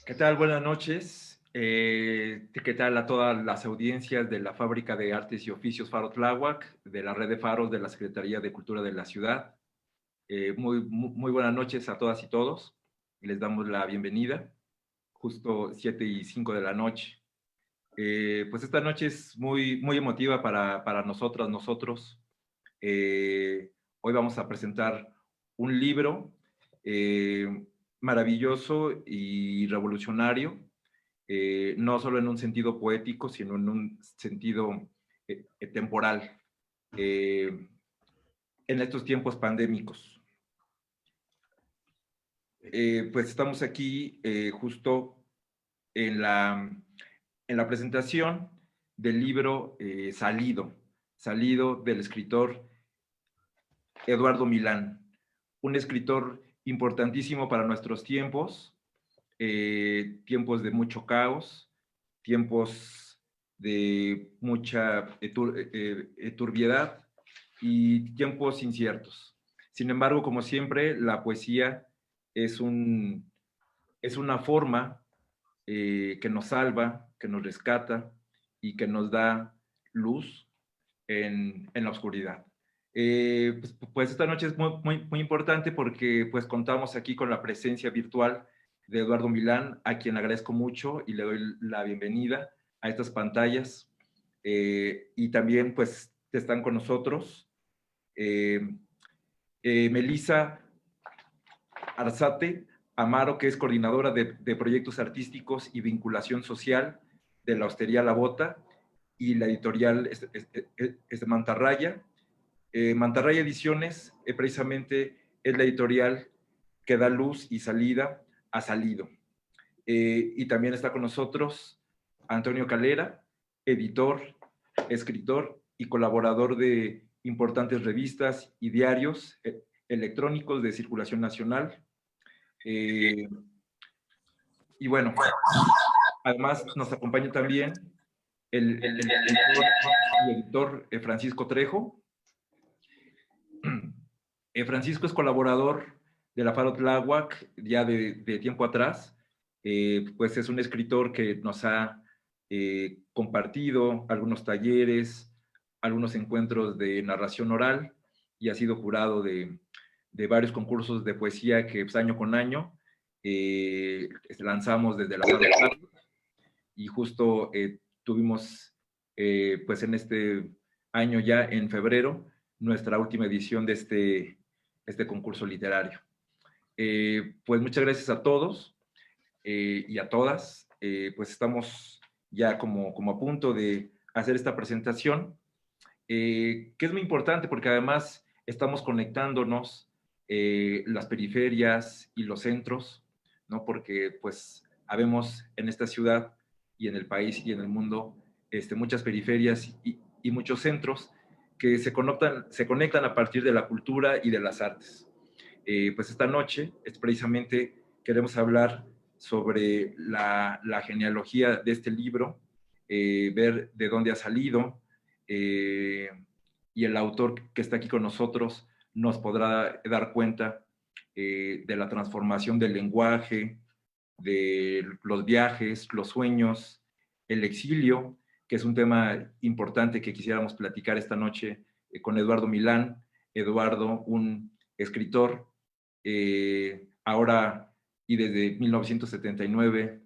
¿Qué tal? Buenas noches. ¿Qué tal a todas las audiencias de la Fábrica de Artes y Oficios Faro Tláhuac, de la Red de Faros de la Secretaría de Cultura de la ciudad? Muy buenas noches a todas y todos. Les damos la bienvenida, justo 7:05 de la noche. Pues esta noche es muy emotiva para nosotras, nosotros. Hoy vamos a presentar un libro maravilloso y revolucionario, no solo en un sentido poético, sino en un sentido temporal, eh, en estos tiempos pandémicos. Pues estamos aquí justo en la presentación del libro Salido del escritor Eduardo Milán, un escritor importantísimo para nuestros tiempos, tiempos de mucho caos, tiempos de mucha turbiedad y tiempos inciertos. Sin embargo, como siempre, la poesía es, un, es una forma que nos salva, que nos rescata y que nos da luz en la oscuridad. Pues esta noche es muy importante porque pues contamos aquí con la presencia virtual de Eduardo Milán, a quien agradezco mucho y le doy la bienvenida a estas pantallas. Y también pues están con nosotros eh, Melissa Arzate Amaro, que es coordinadora de proyectos artísticos y vinculación social de la Hostería La Bota y la editorial Mantarraya. Mantarraya Ediciones precisamente es la editorial que da luz y salida a Salido. Y también está con nosotros Antonio Calera, editor, escritor y colaborador de importantes revistas y diarios electrónicos de circulación nacional. Eh, y bueno, además nos acompaña también el escritor y editor Francisco Trejo. Francisco es colaborador de la Faro Tláhuac ya de tiempo atrás. Pues es un escritor que nos ha compartido algunos talleres, algunos encuentros de narración oral y ha sido jurado de varios concursos de poesía que pues, año con año lanzamos desde la Faro Tláhuac y justo tuvimos pues en este año ya en febrero nuestra última edición de este concurso literario. Pues muchas gracias a todos y a todas. Pues estamos ya como a punto de hacer esta presentación, que es muy importante porque además estamos conectándonos las periferias y los centros, ¿no? Porque pues habemos en esta ciudad y en el país y en el mundo muchas periferias y muchos centros que se conectan a partir de la cultura y de las artes. Pues esta noche es precisamente queremos hablar sobre la genealogía de este libro, ver de dónde ha salido, eh, y el autor que está aquí con nosotros nos podrá dar cuenta de la transformación del lenguaje, de los viajes, los sueños, el exilio, que es un tema importante que quisiéramos platicar esta noche con Eduardo Milán. Eduardo, un escritor, ahora y desde 1979,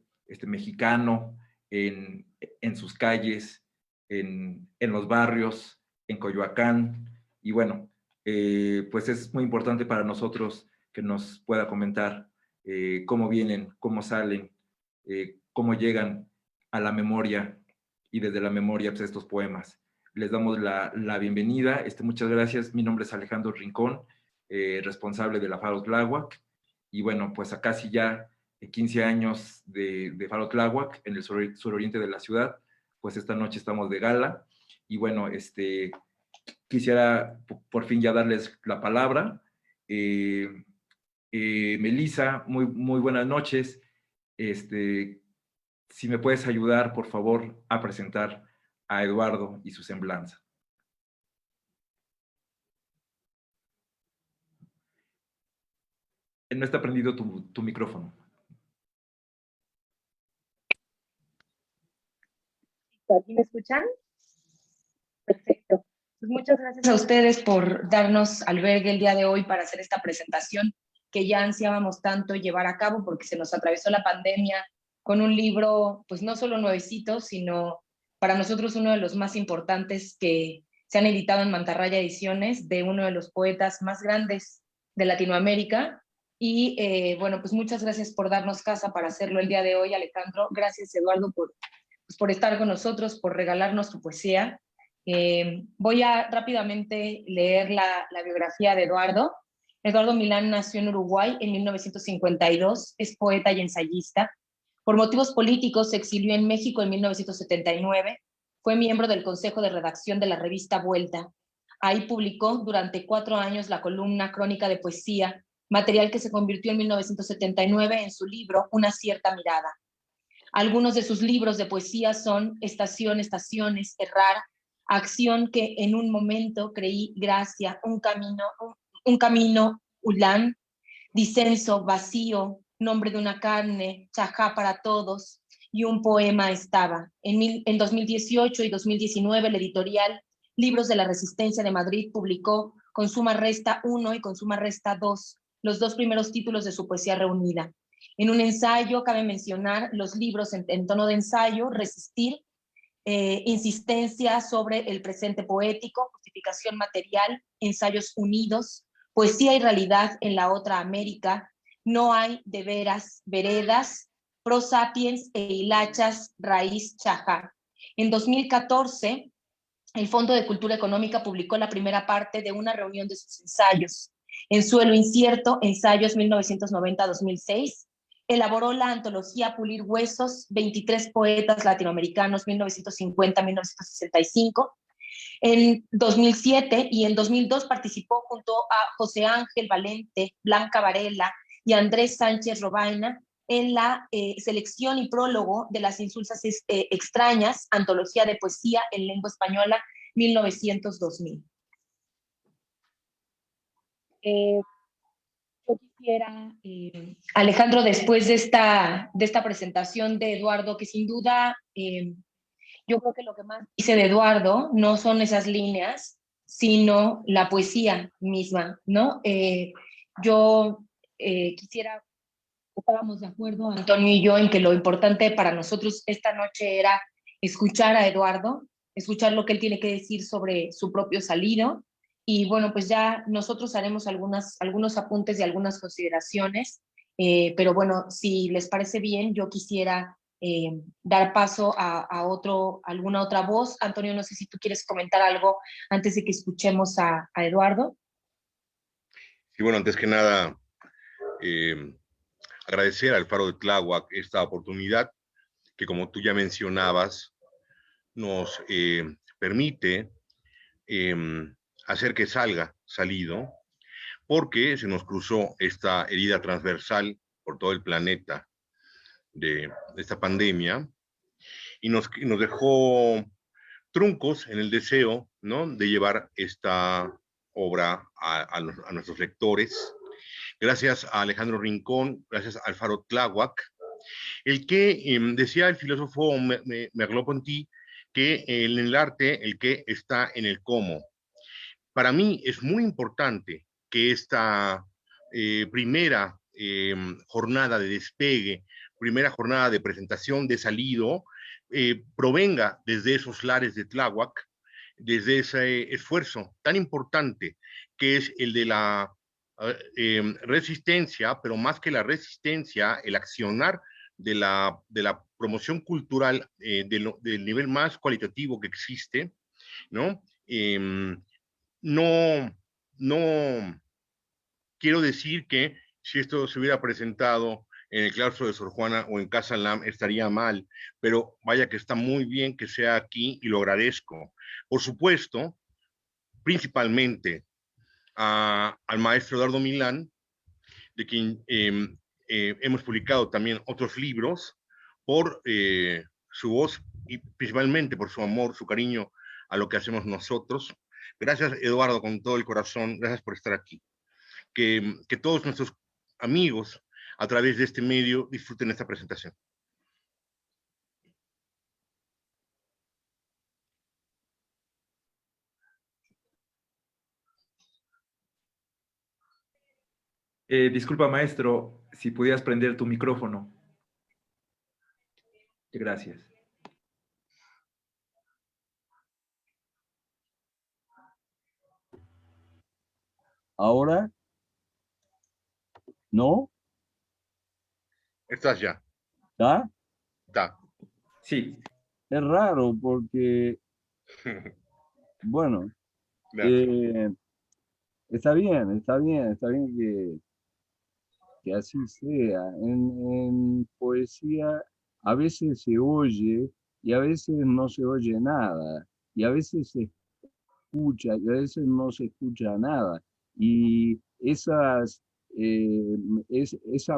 mexicano, en sus calles, en los barrios, en Coyoacán, y bueno, pues es muy importante para nosotros que nos pueda comentar cómo vienen, cómo salen, cómo llegan a la memoria y desde la memoria pues, estos poemas. Les damos la bienvenida. Muchas gracias. Mi nombre es Alejandro Rincón, responsable de la Faro Tláhuac. Y bueno, pues a casi ya 15 años de Faro Tláhuac en el suroriente de la ciudad, pues esta noche estamos de gala. Y bueno, quisiera por fin ya darles la palabra. Eh, Melissa, muy buenas noches. Este, si me puedes ayudar, por favor, a presentar a Eduardo y su semblanza. No está prendido tu micrófono. ¿Aquí me escuchan? Perfecto. Pues muchas gracias a ustedes por darnos albergue el día de hoy para hacer esta presentación que ya ansiábamos tanto llevar a cabo porque se nos atravesó la pandemia con un libro, pues no solo nuevecito, sino para nosotros uno de los más importantes que se han editado en Mantarraya Ediciones, de uno de los poetas más grandes de Latinoamérica. Y bueno, pues muchas gracias por darnos casa para hacerlo el día de hoy, Alejandro. Gracias, Eduardo, por estar con nosotros, por regalarnos tu poesía. Voy a rápidamente leer la biografía de Eduardo. Eduardo Milán nació en Uruguay en 1952, es poeta y ensayista. Por motivos políticos se exilió en México en 1979, fue miembro del consejo de redacción de la revista Vuelta. Ahí publicó durante 4 años la columna Crónica de Poesía, material que se convirtió en 1979 en su libro Una cierta mirada. Algunos de sus libros de poesía son Estación, Estaciones, Errar, Acción que en un momento creí, Gracia, un camino, Ulán, Disenso, Vacío, Nombre de una carne, Chajá para todos y un poema estaba. En 2018 y 2019 la editorial Libros de la Resistencia de Madrid publicó Consuma Resta 1 y Consuma Resta 2, los 2 primeros títulos de su poesía reunida. En un ensayo cabe mencionar los libros en tono de ensayo, Resistir, Insistencia sobre el presente poético, Justificación material, Ensayos unidos, Poesía y realidad en la otra América, No hay de veras veredas, Pro Sapiens e Hilachas, Raíz Chajá. En 2014, el Fondo de Cultura Económica publicó la primera parte de una reunión de sus ensayos. En Suelo Incierto, Ensayos 1990-2006, elaboró la antología Pulir Huesos, 23 poetas latinoamericanos 1950-1965. En 2007 y en 2002 participó junto a José Ángel Valente, Blanca Varela y Andrés Sánchez Robaina en la selección y prólogo de Las Insulsas Extrañas, antología de poesía en lengua española 1900-2000. Yo quisiera, Alejandro, después de esta presentación de Eduardo, que sin duda yo creo que lo que más dice de Eduardo no son esas líneas, sino la poesía misma, ¿no? Yo quisiera, estábamos de acuerdo, Antonio y yo, en que lo importante para nosotros esta noche era escuchar a Eduardo, escuchar lo que él tiene que decir sobre su propio salido. Y bueno, pues ya nosotros haremos algunos apuntes y algunas consideraciones, pero bueno, si les parece bien, yo quisiera dar paso a alguna otra voz. Antonio, no sé si tú quieres comentar algo antes de que escuchemos a Eduardo. Sí, bueno, antes que nada, agradecer al Faro de Tláhuac esta oportunidad que, como tú ya mencionabas, nos permite hacer que salga salido, porque se nos cruzó esta herida transversal por todo el planeta de esta pandemia y nos dejó truncos en el deseo, ¿no?, de llevar esta obra a nuestros lectores. Gracias a Alejandro Rincón, gracias al Faro Tláhuac, el que decía el filósofo Merleau-Ponty que en el arte el qué está en el cómo. Para mí es muy importante que esta primera jornada de despegue, primera jornada de presentación, de salido, provenga desde esos lares de Tláhuac, desde ese esfuerzo tan importante que es el de la resistencia, pero más que la resistencia, el accionar de la promoción cultural del nivel más cualitativo que existe, ¿no? No, no quiero decir que si esto se hubiera presentado en el claustro de Sor Juana o en Casa Lam estaría mal, pero vaya que está muy bien que sea aquí y lo agradezco. Por supuesto, principalmente al maestro Eduardo Milán, de quien hemos publicado también otros libros, por su voz y principalmente por su amor, su cariño a lo que hacemos nosotros. Gracias, Eduardo, con todo el corazón. Gracias por estar aquí. Que todos nuestros amigos a través de este medio disfruten esta presentación. Disculpa, maestro, si pudieras prender tu micrófono. Gracias. Ahora, ¿no? Estás ya. ¿Está? Está. Sí. Es raro porque, bueno, Gracias. está bien, está bien que así sea. En poesía a veces se oye y a veces no se oye nada. Y a veces se escucha y a veces no se escucha nada. Y esa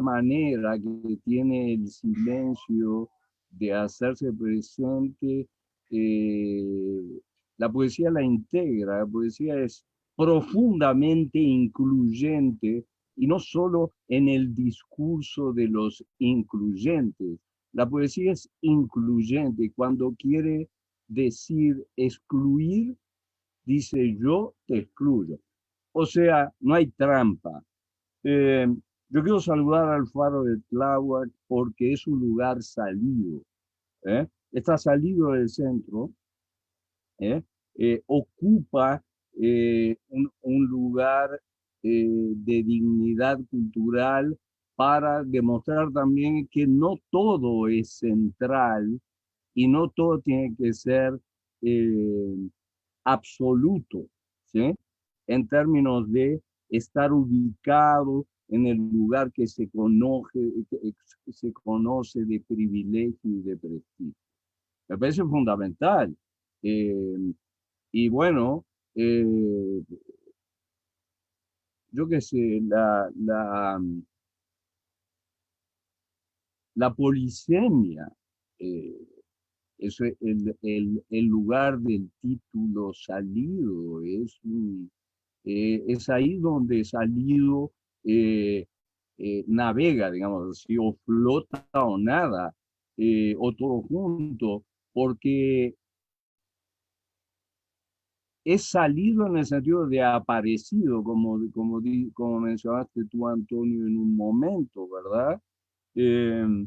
manera que tiene el silencio de hacerse presente, eh, la poesía la integra, la poesía es profundamente incluyente y no solo en el discurso de los incluyentes. La poesía es incluyente cuando quiere decir excluir, dice yo te excluyo. O sea, no hay trampa. Eh, yo quiero saludar al Faro de Tláhuac porque es un lugar salido. ¿Eh? Está salido del centro, ocupa un lugar de dignidad cultural para demostrar también que no todo es central y no todo tiene que ser eh, absoluto, ¿sí? En términos de estar ubicado en el lugar que se conoce de privilegio y de prestigio. Me parece fundamental. Eh, y bueno, eh, yo qué sé, la polisemia, eh, es el lugar del título salido, es ahí donde salido navega, digamos así, o flota o nada, o todo junto, porque es salido en el sentido de aparecido, como mencionaste tú, Antonio, en un momento, ¿verdad? Eh,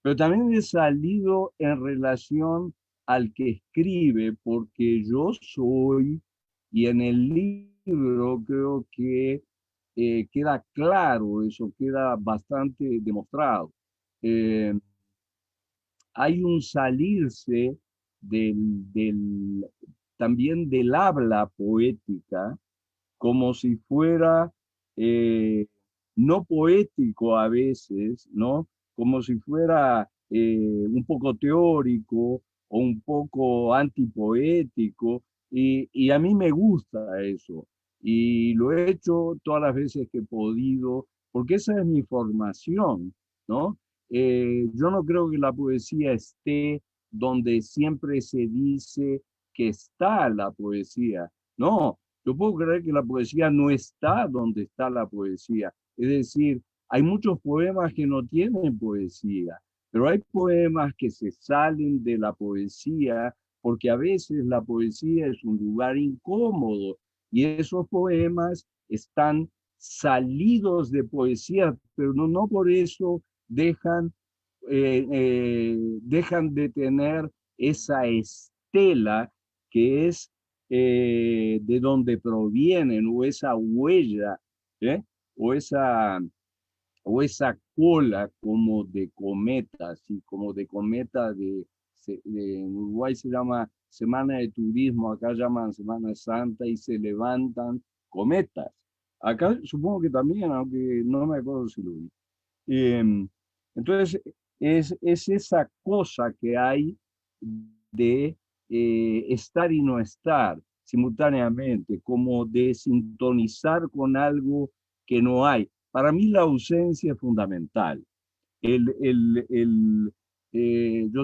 pero también es salido en relación al que escribe, porque yo soy, y en el libro creo que queda claro, eso queda bastante demostrado. Eh, Hay un salirse también del habla poética, como si fuera eh, no poético a veces, ¿no? Como si fuera un poco teórico o un poco antipoético, y a mí me gusta eso, y lo he hecho todas las veces que he podido, porque esa es mi formación, ¿no? Yo no creo que la poesía esté donde siempre se dice que está la poesía. No, yo puedo creer que la poesía no está donde está la poesía. Es decir, hay muchos poemas que no tienen poesía, pero hay poemas que se salen de la poesía porque a veces la poesía es un lugar incómodo y esos poemas están salidos de poesía, pero no por eso dejan, dejan de tener esa estela que es de donde provienen, o esa huella, ¿eh? o, esa, o esa cola como de cometa, así como de cometa en Uruguay se llama Semana de Turismo, acá llaman Semana Santa y se levantan cometas. Acá supongo que también, aunque no me acuerdo si lo vi. Entonces, es esa cosa que hay de estar y no estar simultáneamente, como de sintonizar con algo que no hay. Para mí la ausencia es fundamental. Yo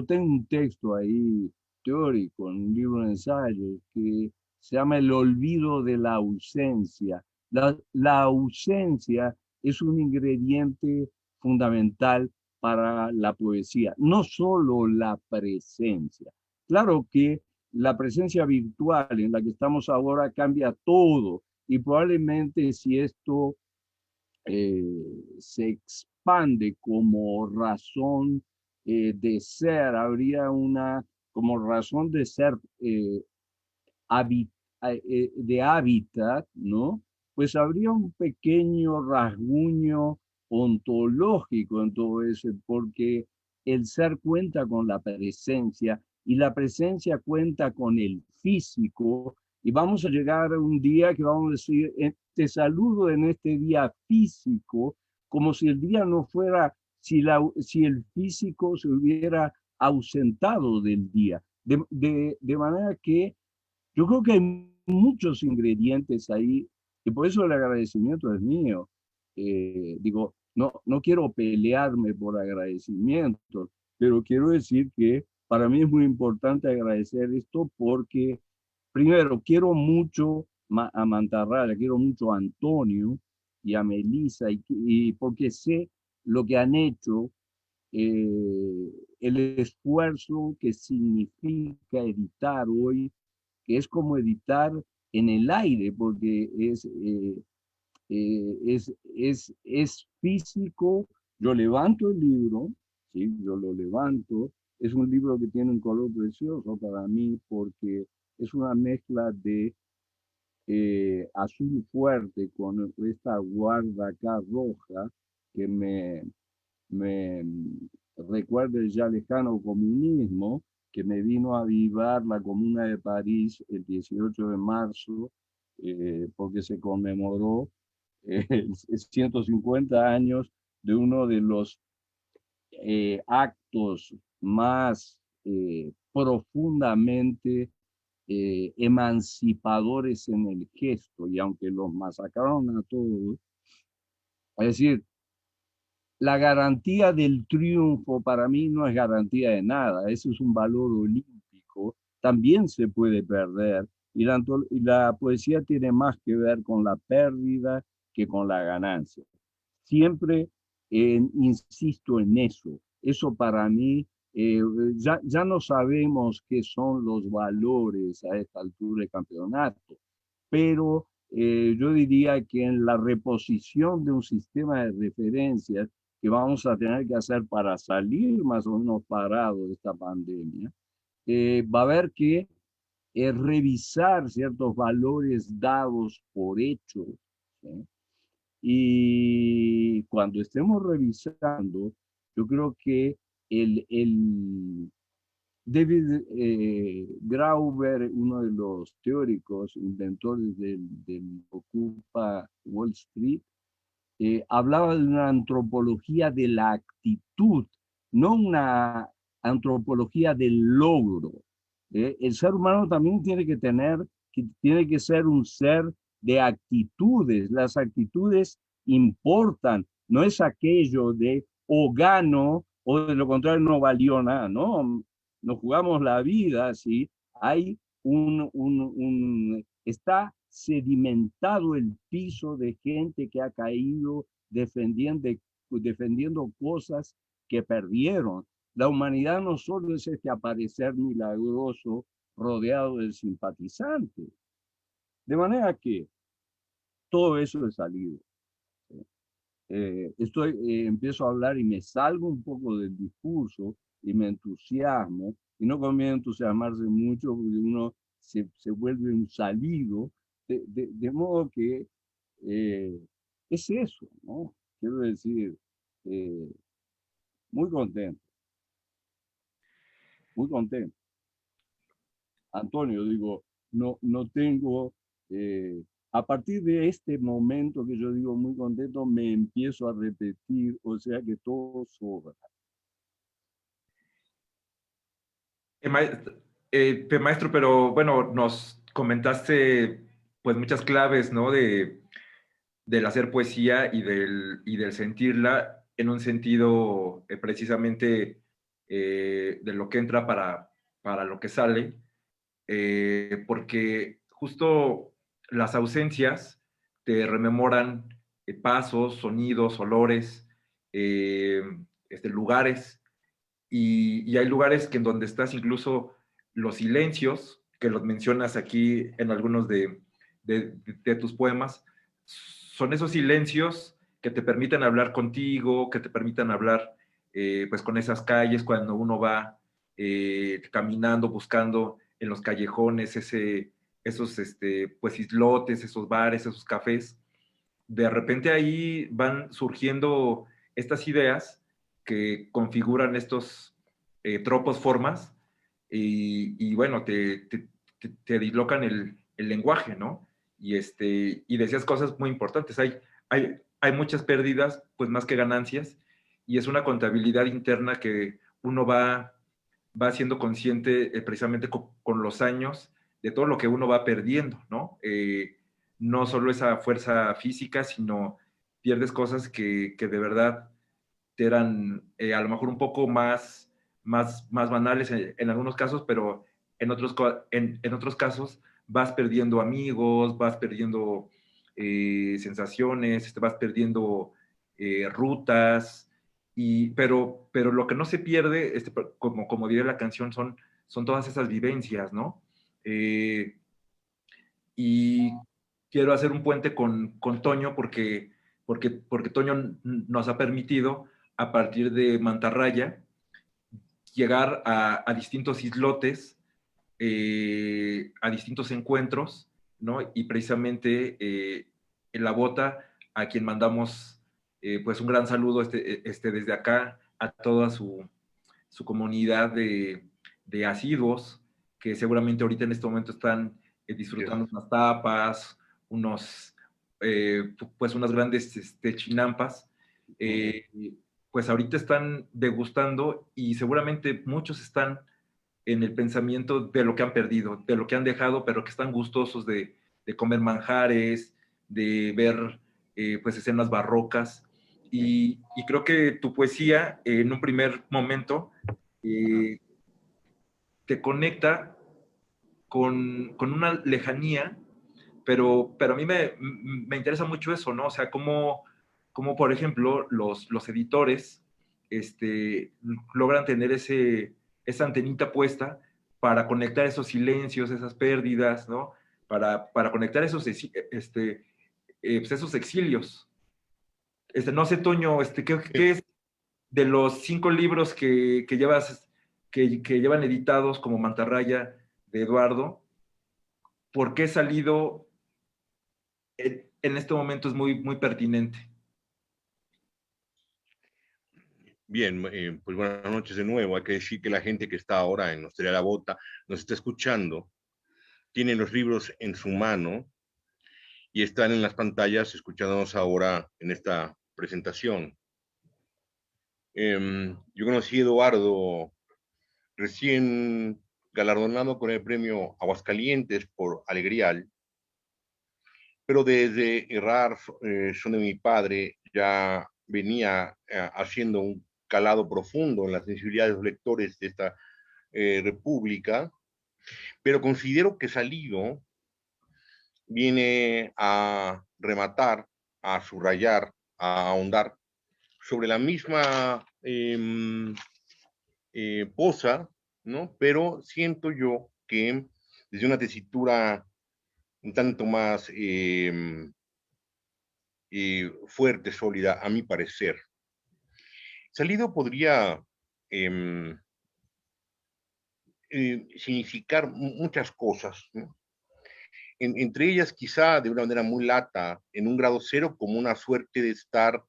tengo un texto ahí teórico, en un libro de ensayos, que se llama El olvido de la ausencia. La ausencia es un ingrediente fundamental para la poesía, no solo la presencia. Claro que la presencia virtual en la que estamos ahora cambia todo y probablemente si esto se expande como razón de ser, habría una como razón de ser de hábitat, ¿no? Pues habría un pequeño rasguño ontológico en todo eso, porque el ser cuenta con la presencia y la presencia cuenta con el físico, y vamos a llegar a un día que vamos a decir, te saludo en este día físico, como si el día no fuera, si el físico se hubiera ausentado del día. De manera que yo creo que hay muchos ingredientes ahí, y por eso el agradecimiento es mío. Digo, no quiero pelearme por agradecimientos, pero quiero decir que para mí es muy importante agradecer esto porque, primero, quiero mucho a Mantarraya, quiero mucho a Antonio y a Melissa, y porque sé lo que han hecho, el esfuerzo que significa editar hoy, que es como editar en el aire, porque es físico. Yo levanto el libro, ¿sí? Yo lo levanto. Es un libro que tiene un color precioso para mí porque es una mezcla de azul fuerte con esta guarda acá roja que me recuerda el ya lejano comunismo que me vino a avivar la Comuna de París el 18 de marzo, porque se conmemoró 150 años de uno de los actos más profundamente emancipadores en el gesto, y aunque los masacraron a todos, es decir, la garantía del triunfo para mí no es garantía de nada, eso es un valor olímpico, también se puede perder, y la poesía tiene más que ver con la pérdida que con la ganancia. Siempre insisto en eso, eso para mí, ya no sabemos qué son los valores a esta altura del campeonato, pero yo diría que en la reposición de un sistema de referencias que vamos a tener que hacer para salir más o menos parados de esta pandemia, va a haber que revisar ciertos valores dados por hechos, ¿sí? Y cuando estemos revisando, yo creo que el David Grauber, uno de los teóricos, inventores del Ocupa Wall Street, hablaba de una antropología de la actitud, no una antropología del logro. El ser humano también tiene que ser un ser de actitudes. Las actitudes importan, no es aquello de o gano o de lo contrario no valió nada, no, nos jugamos la vida, ¿sí? Hay está sedimentado el piso de gente que ha caído defendiendo cosas que perdieron. La humanidad no solo es este aparecer milagroso rodeado de simpatizantes. De manera que todo eso es salido. Empiezo a hablar y me salgo un poco del discurso y me entusiasmo, y no conviene entusiasmarse mucho porque uno se vuelve un salido, de modo que es eso, ¿no? Quiero decir, eh, muy contento, muy contento. Antonio, digo, no tengo, a partir de este momento que yo digo muy contento, me empiezo a repetir, o sea que todo sobra. Maestro, pero bueno, nos comentaste pues muchas claves, ¿no? Del hacer poesía y del sentirla en un sentido precisamente de lo que entra para lo que sale, porque justo las ausencias te rememoran pasos, sonidos, olores, lugares, y hay lugares que en donde estás incluso los silencios, que los mencionas aquí en algunos de tus poemas, son esos silencios que te permitan hablar contigo, que te permitan hablar pues con esas calles cuando uno va caminando, buscando en los callejones esos pues islotes, esos bares, esos cafés. De repente ahí van surgiendo estas ideas que configuran estos tropos, formas, y bueno, te dislocan el lenguaje, ¿no? Y decías cosas muy importantes. Hay muchas pérdidas, pues más que ganancias, y es una contabilidad interna que uno va siendo consciente precisamente con los años de todo lo que uno va perdiendo, ¿no? No solo esa fuerza física, sino pierdes cosas que de verdad te eran a lo mejor un poco más banales en algunos casos, pero en otros casos vas perdiendo amigos, vas perdiendo sensaciones, vas perdiendo rutas, pero lo que no se pierde, como diría la canción, son todas esas vivencias, ¿no? Y quiero hacer un puente con Toño porque Toño nos ha permitido, a partir de Mantarraya, llegar a distintos islotes, a distintos encuentros, ¿no? Y precisamente en La Bota, a quien mandamos pues un gran saludo desde acá a toda su comunidad de asiduos, que seguramente ahorita en este momento están disfrutando unas tapas, pues unas grandes chinampas. Pues ahorita están degustando y seguramente muchos están en el pensamiento de lo que han perdido, de lo que han dejado, pero que están gustosos de comer manjares, de ver pues escenas barrocas. Y creo que tu poesía, en un primer momento, eh, te conecta con una lejanía, pero a mí me interesa mucho eso, ¿no? O sea, cómo por ejemplo, los editores logran tener esa antenita puesta para conectar esos silencios, esas pérdidas, ¿no? Para conectar pues esos exilios. No sé, Toño, ¿qué es de los 5 libros que llevas, que llevan editados como Mantarraya de Eduardo? ¿Por qué salido en este momento es muy pertinente? Bien, pues buenas noches de nuevo. Hay que decir que la gente que está ahora en Hostería La Bota nos está escuchando, tiene los libros en su mano y están en las pantallas escuchándonos ahora en esta presentación. Yo conocí a Eduardo recién galardonado con el premio Aguascalientes por Alegrial, pero desde Errar, son de mi padre, ya venía haciendo un calado profundo en las sensibilidades de los lectores de esta república, pero considero que Salido viene a rematar, a subrayar, a ahondar sobre la misma posa, ¿no? Pero siento yo que desde una tesitura un tanto más fuerte, sólida, a mi parecer. Salido podría eh, significar muchas cosas, ¿no? Entre ellas, quizá de una manera muy lata, en un grado cero, como una suerte de estar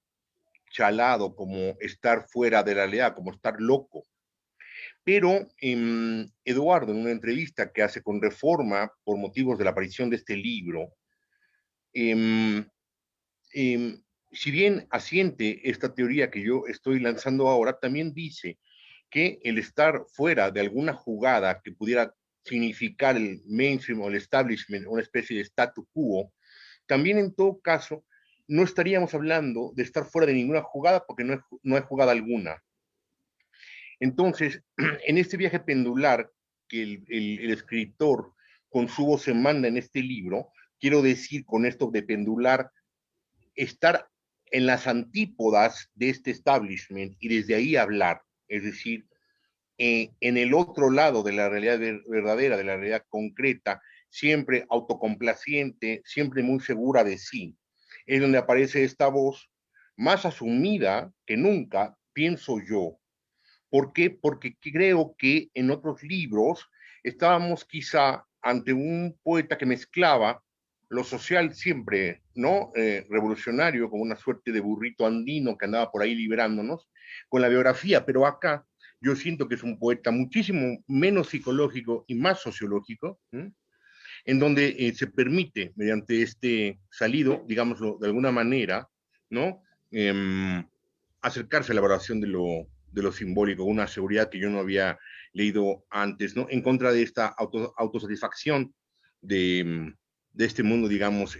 chalado, como estar fuera de la realidad, como estar loco. Pero Eduardo, en una entrevista que hace con Reforma por motivos de la aparición de este libro, eh, eh, si bien asiente esta teoría que yo estoy lanzando ahora, también dice que el estar fuera de alguna jugada que pudiera significar el mainstream o el establishment, una especie de statu quo, también en todo caso no estaríamos hablando de estar fuera de ninguna jugada porque no hay jugada alguna. Entonces, en este viaje pendular que el escritor con su voz se manda en este libro, quiero decir con esto de pendular, estar en las antípodas de este establishment y desde ahí hablar, es decir, en el otro lado de la realidad verdadera, de la realidad concreta, siempre autocomplaciente, siempre muy segura de sí. Es donde aparece esta voz más asumida que nunca, pienso yo. ¿Por qué? Porque creo que en otros libros estábamos quizá ante un poeta que mezclaba lo social siempre, ¿no? Revolucionario, como una suerte de burrito andino que andaba por ahí liberándonos, con la biografía, pero acá yo siento que es un poeta muchísimo menos psicológico y más sociológico, ¿sí? En donde se permite, mediante este salido, digámoslo de alguna manera, ¿no? Acercarse a la elaboración de lo simbólico, una seguridad que yo no había leído antes, ¿no? En contra de esta autosatisfacción de este mundo, digamos,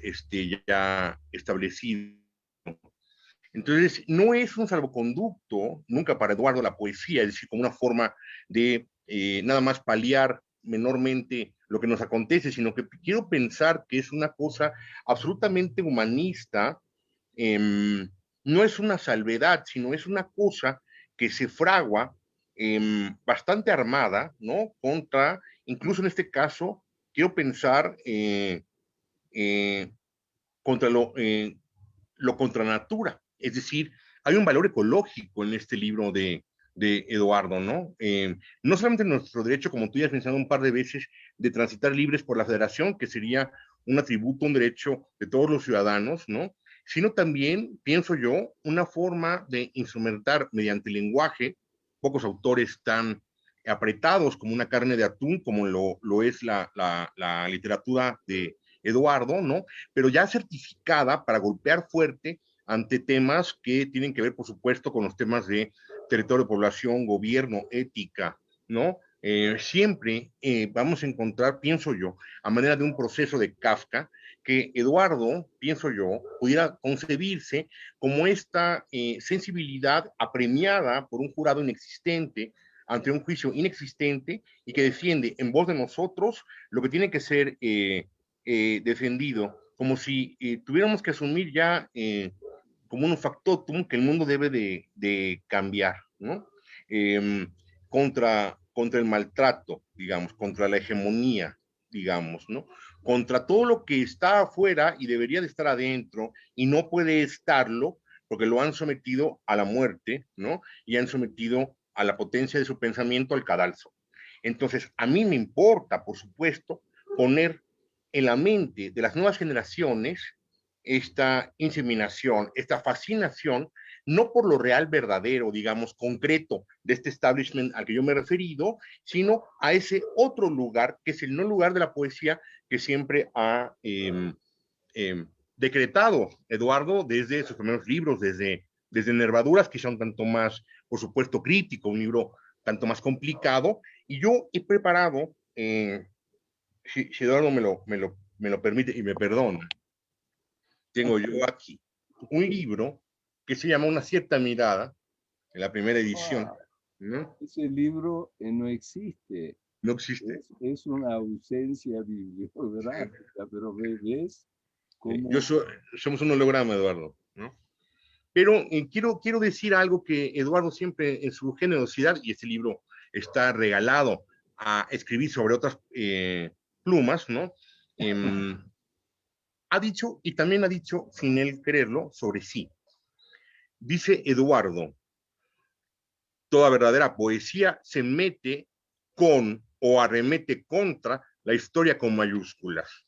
ya establecido. Entonces, no es un salvoconducto, nunca para Eduardo, la poesía, es decir, como una forma de nada más paliar menormente lo que nos acontece, sino que quiero pensar que es una cosa absolutamente humanista, no es una salvedad, sino es una cosa que se fragua bastante armada, ¿no? Contra, incluso en este caso, quiero pensar eh, contra lo contra natura. Es decir, hay un valor ecológico en este libro de Eduardo, ¿no? No solamente nuestro derecho, como tú ya has mencionado un par de veces, de transitar libres por la federación, que sería un atributo, un derecho de todos los ciudadanos, ¿no? Sino también, pienso yo, una forma de instrumentar mediante el lenguaje, pocos autores tan apretados como una carne de atún, como lo es la literatura de Eduardo, ¿no? Pero ya certificada para golpear fuerte ante temas que tienen que ver, por supuesto, con los temas de territorio, población, gobierno, ética, ¿no? Siempre vamos a encontrar, pienso yo, a manera de un proceso de Kafka, que Eduardo, pienso yo, pudiera concebirse como esta sensibilidad apremiada por un jurado inexistente ante un juicio inexistente y que defiende en voz de nosotros lo que tiene que ser defendido, como si tuviéramos que asumir ya como un factotum que el mundo debe de cambiar, ¿no? Contra el maltrato, digamos, contra la hegemonía, digamos, ¿no? Contra todo lo que está afuera y debería de estar adentro y no puede estarlo porque lo han sometido a la muerte, ¿no? Y han sometido a la potencia de su pensamiento al cadalso. Entonces, a mí me importa, por supuesto, poner en la mente de las nuevas generaciones esta inseminación, esta fascinación, no por lo real verdadero, digamos, concreto de este establishment al que yo me he referido, sino a ese otro lugar, que es el no lugar de la poesía que siempre ha decretado Eduardo desde sus primeros libros, desde Nervaduras, que son tanto más, por supuesto, crítico, un libro tanto más complicado, y yo he preparado, si Eduardo me lo permite y me perdona, tengo yo aquí un libro que se llama Una cierta mirada, en la primera edición, Wow, ¿no? ese libro no existe. No existe. Es una ausencia bibliográfica, pero ves Yo cómo... somos un holograma, Eduardo, ¿no? Pero quiero decir algo que Eduardo siempre en su generosidad, y este libro está regalado a escribir sobre otras plumas, ¿no? Ha dicho, y también ha dicho, sin él quererlo, sobre sí. Dice Eduardo, toda verdadera poesía se mete con o arremete contra la historia con mayúsculas.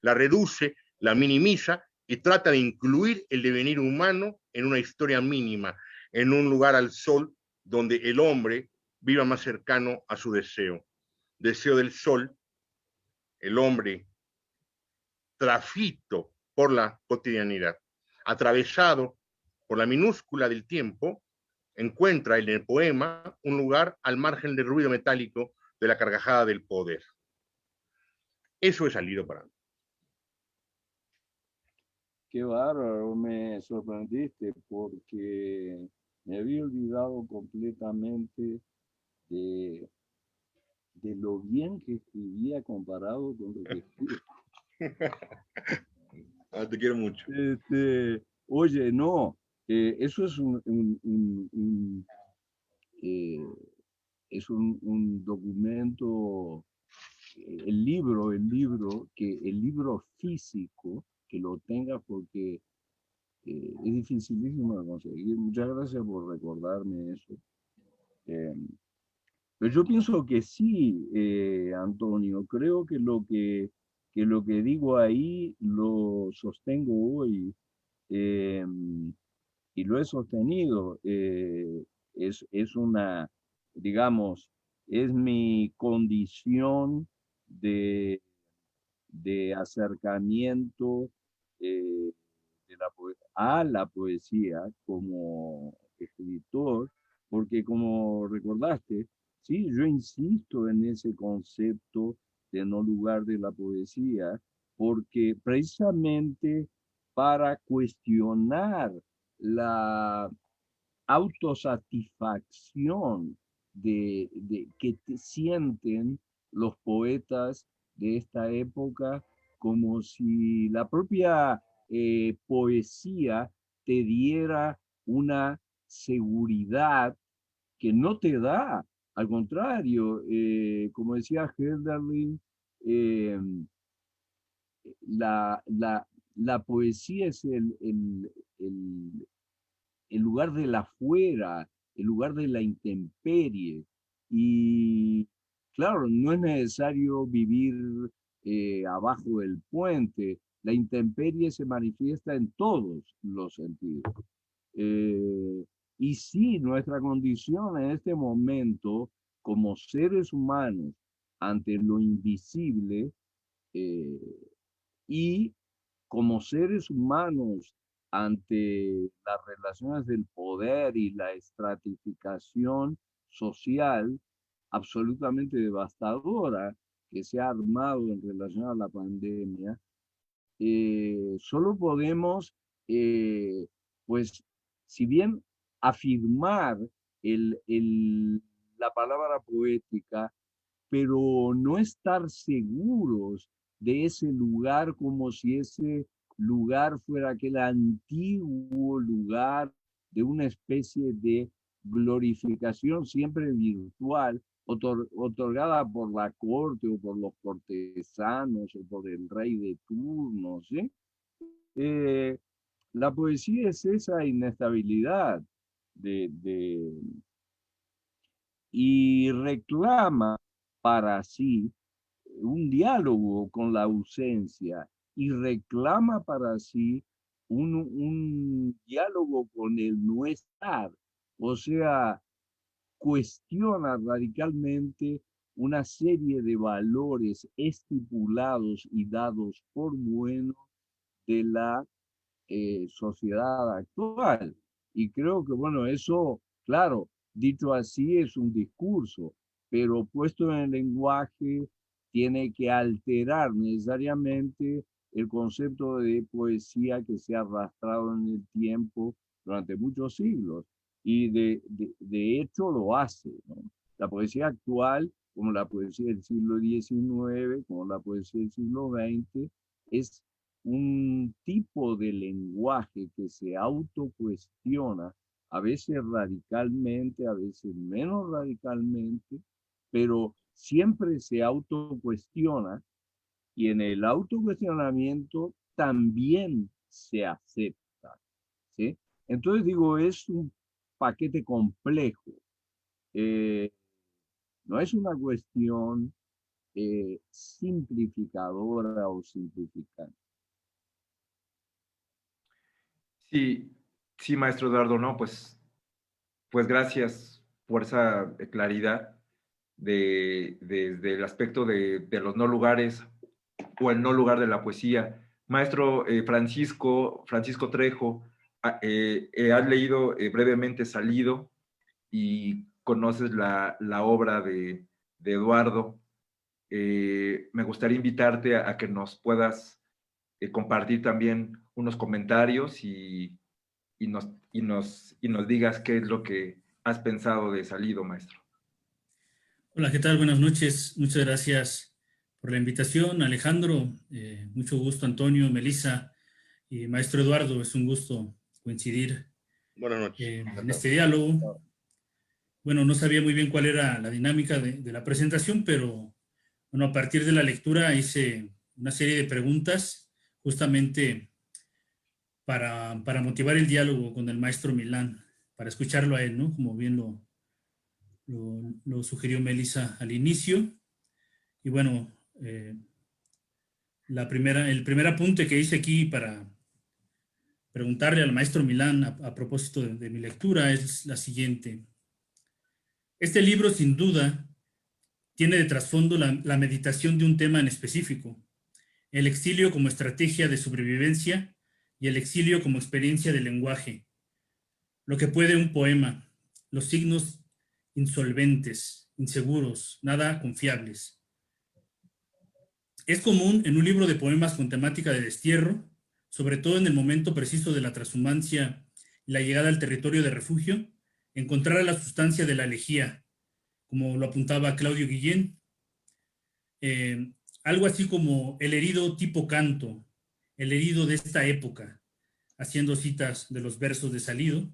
La reduce, la minimiza y trata de incluir el devenir humano en una historia mínima, en un lugar al sol donde el hombre viva más cercano a su deseo. Deseo del sol, el hombre trafito por la cotidianidad, atravesado por la minúscula del tiempo, encuentra en el poema un lugar al margen del ruido metálico de la carcajada del poder. Eso es salido para mí. Qué bárbaro, me sorprendiste porque me había olvidado completamente de, de lo bien que escribía comparado con lo que escribe. Te quiero mucho. Oye, no, eso es eh, es un documento, el libro físico, que lo tenga porque es dificilísimo de conseguir. Muchas gracias por recordarme eso. Pero yo pienso que sí, Antonio, creo que lo que digo ahí lo sostengo hoy, eh, y lo he sostenido. Es una, digamos, es mi condición de, de acercamiento, eh, a la poesía como escritor, porque como recordaste, sí, yo insisto en ese concepto de no lugar de la poesía, porque precisamente para cuestionar la autosatisfacción que sienten los poetas de esta época, como si la propia poesía te diera una seguridad que no te da. Al contrario, como decía Hölderlin, eh, la, la, la poesía es el, el lugar del afuera, el lugar de la intemperie. Y claro, no es necesario vivir abajo del puente. La intemperie se manifiesta en todos los sentidos. Eh, y sí, nuestra condición en este momento, como seres humanos, ante lo invisible, eh, y como seres humanos ante las relaciones del poder y la estratificación social absolutamente devastadora que se ha armado en relación a la pandemia, solo podemos, pues, si bien afirmar la palabra poética, pero no estar seguros de ese lugar como si ese lugar fuera aquel antiguo lugar de una especie de glorificación siempre virtual, otorgada por la corte o por los cortesanos o por el rey de turno, ¿sí? Eh, la poesía es esa inestabilidad de, y reclama para sí un diálogo con la ausencia y reclama para sí un diálogo con el no estar. O sea, cuestiona radicalmente una serie de valores estipulados y dados por buenos de la sociedad actual. Y creo que, bueno, eso, claro, dicho así es un discurso, pero puesto en el lenguaje tiene que alterar necesariamente el concepto de poesía que se ha arrastrado en el tiempo durante muchos siglos. Y de hecho lo hace, ¿no? La poesía actual, como la poesía del siglo XIX, como la poesía del siglo XX, es un tipo de lenguaje que se autocuestiona, a veces radicalmente, a veces menos radicalmente, pero siempre se autocuestiona y en el autocuestionamiento también se acepta, ¿sí? Entonces digo, es un paquete complejo. Eh, no es una cuestión simplificadora o simplificante. Sí, sí, maestro Eduardo, no, pues gracias por esa claridad desde el aspecto de los no lugares o el no lugar de la poesía. Maestro Francisco Trejo, has leído brevemente Salido y conoces la obra de Eduardo. Me gustaría invitarte a que nos puedas compartir también unos comentarios y nos digas qué es lo que has pensado de Salido, maestro. Hola, ¿qué tal? Buenas noches. Muchas gracias por la invitación, Alejandro. Mucho gusto, Antonio, Melissa y maestro Eduardo. Es un gusto coincidir Buenas noches. en este diálogo. Bueno, no sabía muy bien cuál era la dinámica de la presentación, pero bueno, a partir de la lectura hice una serie de preguntas justamente para motivar el diálogo con el maestro Milán, para escucharlo a él, ¿no? Como bien lo sugirió Melissa al inicio. Y bueno, el primer apunte que hice aquí para preguntarle al maestro Milán a propósito de mi lectura es la siguiente. Este libro, sin duda, tiene de trasfondo la meditación de un tema en específico, el exilio como estrategia de sobrevivencia y el exilio como experiencia del lenguaje. Lo que puede un poema, los signos insolventes, inseguros, nada confiables. Es común en un libro de poemas con temática de destierro, sobre todo en el momento preciso de la transhumancia y la llegada al territorio de refugio, encontrar a la sustancia de la elegía, como lo apuntaba Claudio Guillén, algo así como el herido tipo canto, el herido de esta época, haciendo citas de los versos de Salido.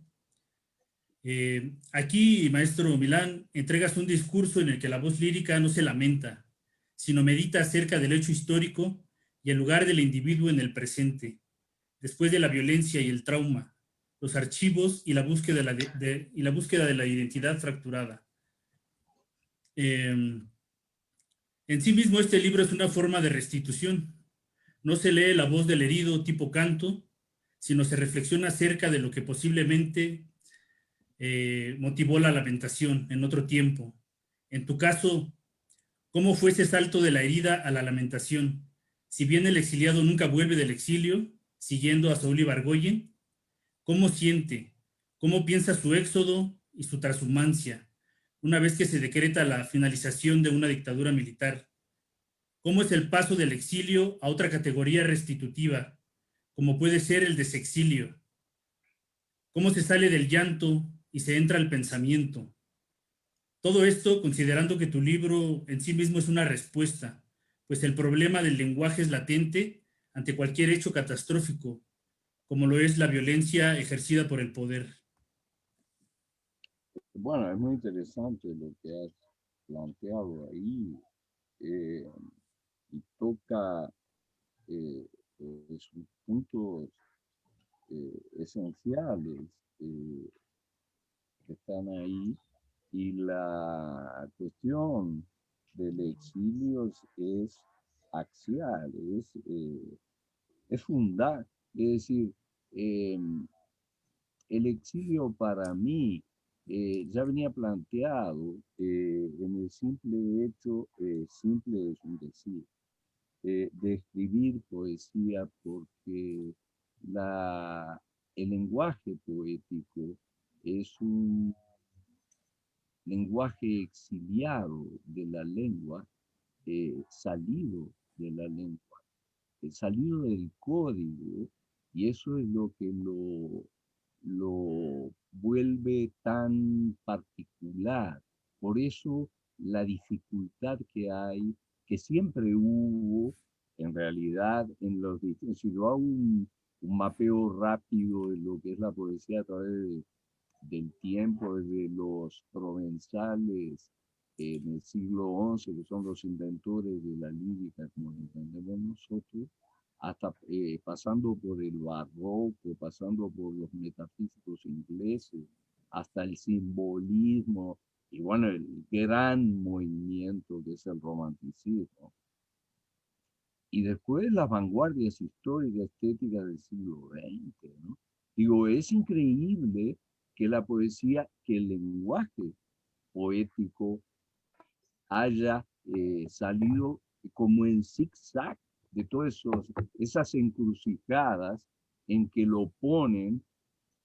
Aquí, maestro Milán, entregas un discurso en el que la voz lírica no se lamenta, sino medita acerca del hecho histórico y el lugar del individuo en el presente, después de la violencia y el trauma, los archivos y la búsqueda de la identidad fracturada. En sí mismo este libro es una forma de restitución. No se lee la voz del herido tipo canto, sino se reflexiona acerca de lo que posiblemente motivó la lamentación en otro tiempo. En tu caso, ¿cómo fue ese salto de la herida a la lamentación? Si bien el exiliado nunca vuelve del exilio, siguiendo a Saúl Ibargüen, ¿cómo siente? ¿Cómo piensa su éxodo y su transhumancia, una vez que se decreta la finalización de una dictadura militar? ¿Cómo es el paso del exilio a otra categoría restitutiva, como puede ser el desexilio? ¿Cómo se sale del llanto y se entra al pensamiento? Todo esto considerando que tu libro en sí mismo es una respuesta, pues el problema del lenguaje es latente ante cualquier hecho catastrófico, como lo es la violencia ejercida por el poder. Bueno, es muy interesante lo que has planteado ahí y toca sus puntos esenciales que están ahí, y la cuestión del exilio es axial, es fundar, es decir, el exilio para mí ya venía planteado en el simple hecho, simple es un decir, de escribir poesía, porque el lenguaje poético es un lenguaje exiliado de la lengua, salido de la lengua, salido del código, y eso es lo que lo vuelve tan particular. Por eso la dificultad que hay, que siempre hubo, en realidad, en los distintos, si yo hago un mapeo rápido de lo que es la poesía a través del tiempo, desde los provenzales en el siglo XI, que son los inventores de la lírica, como lo entendemos nosotros, hasta pasando por el barroco, pasando por los metafísicos ingleses, hasta el simbolismo, y bueno, el gran movimiento que es el romanticismo. Y después las vanguardias históricas, estéticas del siglo XX, ¿no? Digo, es increíble que la poesía, que el lenguaje poético haya salido como en zigzag de todas esas encrucijadas en que lo ponen,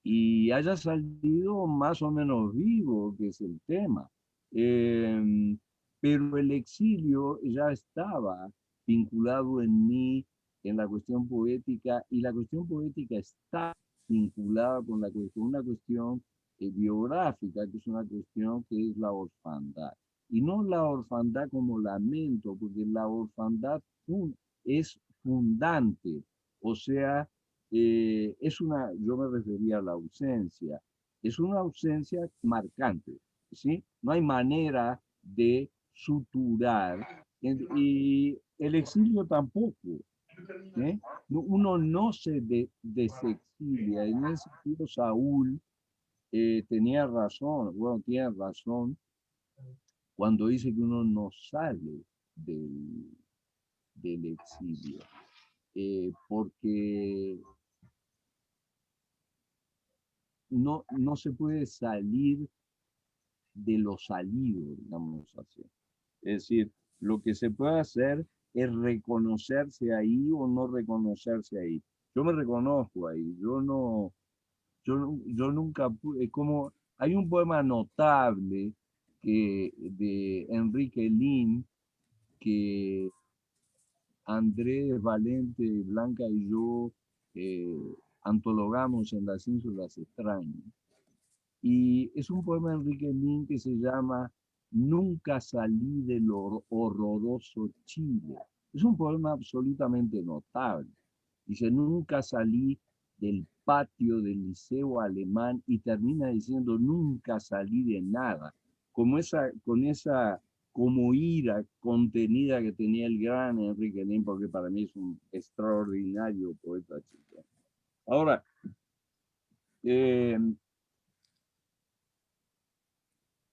y haya salido más o menos vivo, que es el tema. Pero el exilio ya estaba vinculado en mí, en la cuestión poética, y la cuestión poética está vinculada con una cuestión biográfica, que es una cuestión que es la orfandad. Y no la orfandad como lamento, porque la orfandad es fundante, o sea, yo me refería a la ausencia, es una ausencia marcante, ¿sí? No hay manera de suturar, y el exilio tampoco. ¿eh? Uno no se desexilia. En ese sentido, Saúl tenía razón, bueno, tiene razón cuando dice que uno no sale del exilio, porque no se puede salir de lo salido, digamos así. Es decir, lo que se puede hacer es reconocerse ahí o no reconocerse ahí. Yo me reconozco ahí, yo nunca pude, como hay un poema notable de Enrique Lin que Andrés Valente, Blanca y yo antologamos en Las Ínsulas Extrañas. Y es un poema de Enrique Lin que se llama Nunca salí del horroroso Chile. Es un poema absolutamente notable. Dice, nunca salí del patio del liceo alemán y termina diciendo, nunca salí de nada. Con esa como ira contenida que tenía el gran Enrique Lin, porque para mí es un extraordinario poeta chileno. Ahora,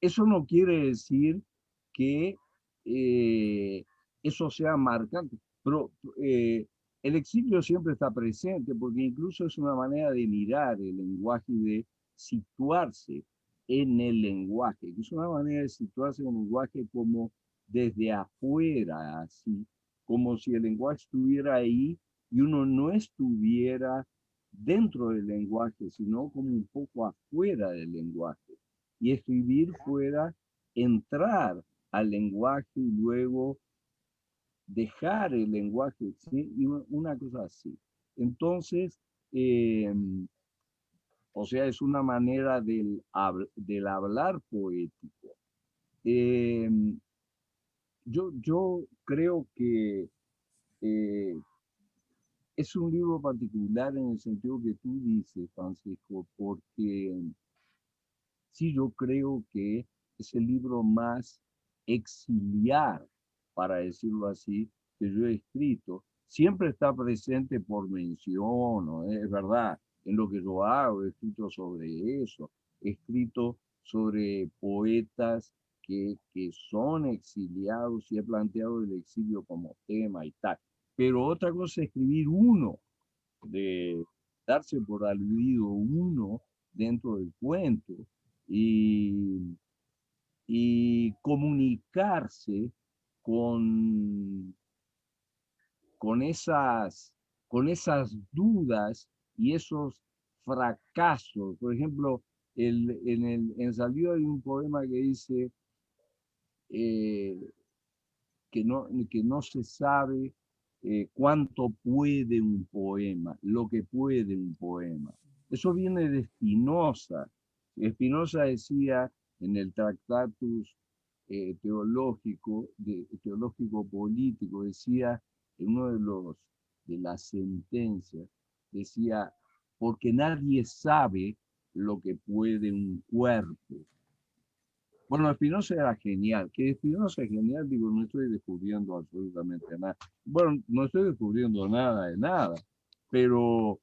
eso no quiere decir que eso sea marcante, pero el exilio siempre está presente porque incluso es una manera de mirar el lenguaje y de situarse en el lenguaje, que es una manera de situarse en el lenguaje como desde afuera, así, como si el lenguaje estuviera ahí y uno no estuviera dentro del lenguaje, sino como un poco afuera del lenguaje. Y escribir fuera entrar al lenguaje y luego dejar el lenguaje, ¿sí? Y una cosa así. Entonces, o sea, es una manera del hablar poético. Eh, yo creo que es un libro particular en el sentido que tú dices, Francisco, porque sí, yo creo que es el libro más exiliar, para decirlo así, que yo he escrito. Siempre está presente por mención, ¿no? Es verdad, en lo que yo hago, he escrito sobre eso, he escrito sobre poetas que son exiliados y he planteado el exilio como tema y tal. Pero otra cosa es escribir uno, de darse por aludido uno dentro del cuento y, y comunicarse con, con, esas, con esas dudas y esos fracasos. Por ejemplo, en Salió hay un poema que dice eh, que no se sabe cuánto puede un poema, lo que puede un poema. Eso viene de Spinoza. Spinoza decía en el Tractatus teológico político, decía en uno de las sentencias, decía, porque nadie sabe lo que puede un cuerpo. Bueno, Spinoza era genial. Que Spinoza es genial, digo, no estoy descubriendo absolutamente nada. Bueno, no estoy descubriendo nada de nada, pero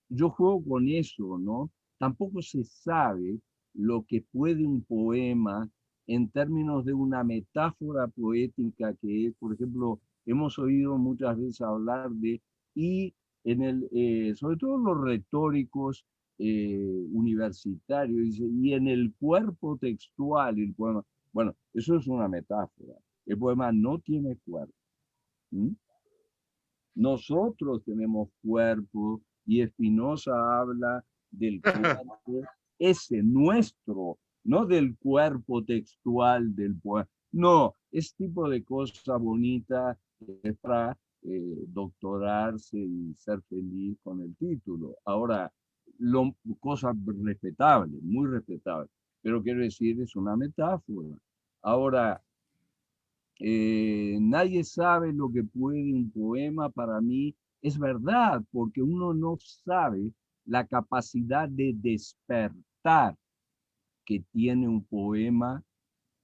yo juego con eso, ¿no? Tampoco se sabe lo que puede un poema en términos de una metáfora poética que es, por ejemplo, hemos oído muchas veces hablar de, y sobre todo los retóricos universitarios, y en el cuerpo textual, el poema, bueno, eso es una metáfora. El poema no tiene cuerpo. ¿Mm? Nosotros tenemos cuerpo y Spinoza habla del cuerpo, ese nuestro, no del cuerpo textual del poema. No, es tipo de cosa bonita para doctorarse y ser feliz con el título. Ahora, cosa respetable, muy respetable, pero quiero decir, es una metáfora. Ahora, nadie sabe lo que puede un poema, para mí es verdad, porque uno no sabe la capacidad de despertar que tiene un poema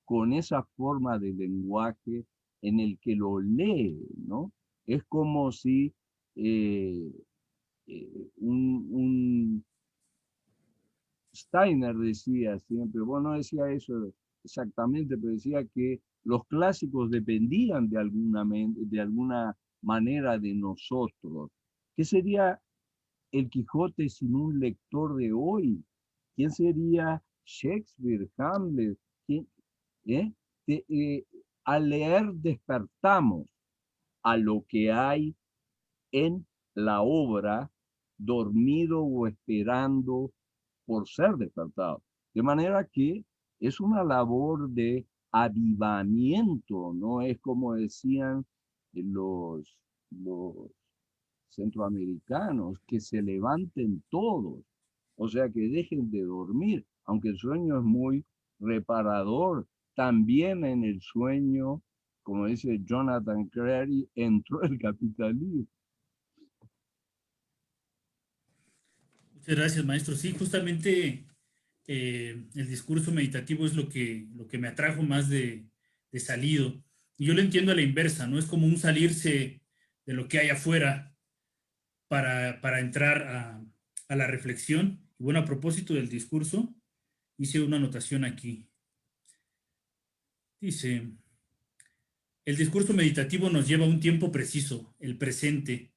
con esa forma de lenguaje en el que lo lee, ¿no? Es como si un Steiner decía siempre, bueno, no decía eso exactamente, pero decía que los clásicos dependían de alguna manera de nosotros. ¿Qué sería el Quijote sin un lector de hoy? ¿Quién sería Shakespeare, Hamlet? ¿Quién, eh? Al leer despertamos a lo que hay en la obra, dormido o esperando por ser despertado. De manera que es una labor de avivamiento, no es como decían los centroamericanos, que se levanten todos, o sea, que dejen de dormir, aunque el sueño es muy reparador, también en el sueño, como dice Jonathan Crary, entró el capitalismo. Muchas gracias, maestro. Sí, justamente el discurso meditativo es lo que me atrajo más de Salido. Y yo lo entiendo a la inversa, ¿no? Es como un salirse de lo que hay afuera para entrar a la reflexión. Y bueno, a propósito del discurso, hice una anotación aquí. Dice, el discurso meditativo nos lleva a un tiempo preciso, el presente.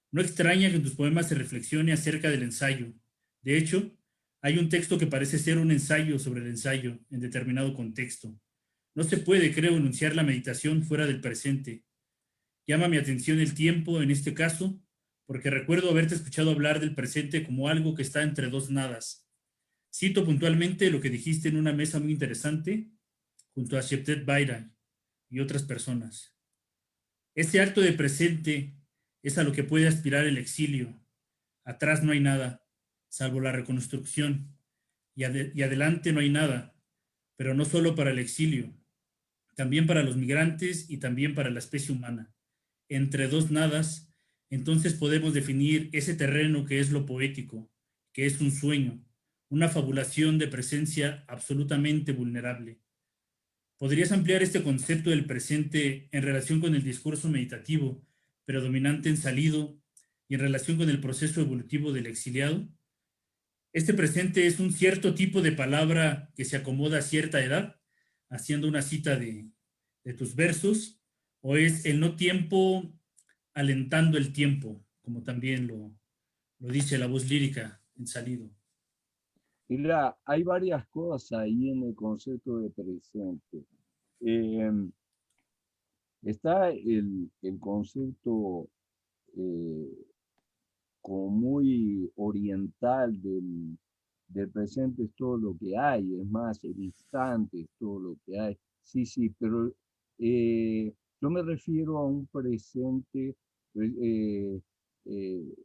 No extraña que en tus poemas se reflexione acerca del ensayo. De hecho, hay un texto que parece ser un ensayo sobre el ensayo en determinado contexto. No se puede, creo, enunciar la meditación fuera del presente. Llama mi atención el tiempo en este caso, porque recuerdo haberte escuchado hablar del presente como algo que está entre dos nadas. Cito puntualmente lo que dijiste en una mesa muy interesante junto a Sheptet Bayram y otras personas. Este acto de presente es a lo que puede aspirar el exilio. Atrás no hay nada, salvo la reconstrucción, y adelante no hay nada, pero no solo para el exilio, también para los migrantes y también para la especie humana. Entre dos nadas, entonces podemos definir ese terreno que es lo poético, que es un sueño, una fabulación de presencia absolutamente vulnerable. ¿Podrías ampliar este concepto del presente en relación con el discurso meditativo, predominante en Salido, y en relación con el proceso evolutivo del exiliado? Este presente es un cierto tipo de palabra que se acomoda a cierta edad, haciendo una cita de tus versos, o es el no tiempo alentando el tiempo, como también lo dice la voz lírica en Salido. Mira, hay varias cosas ahí en el concepto de presente. Eh, Está el concepto eh, como muy oriental del presente, es todo lo que hay, es más, el instante es todo lo que hay. Sí, sí, pero yo me refiero a un presente eh, eh,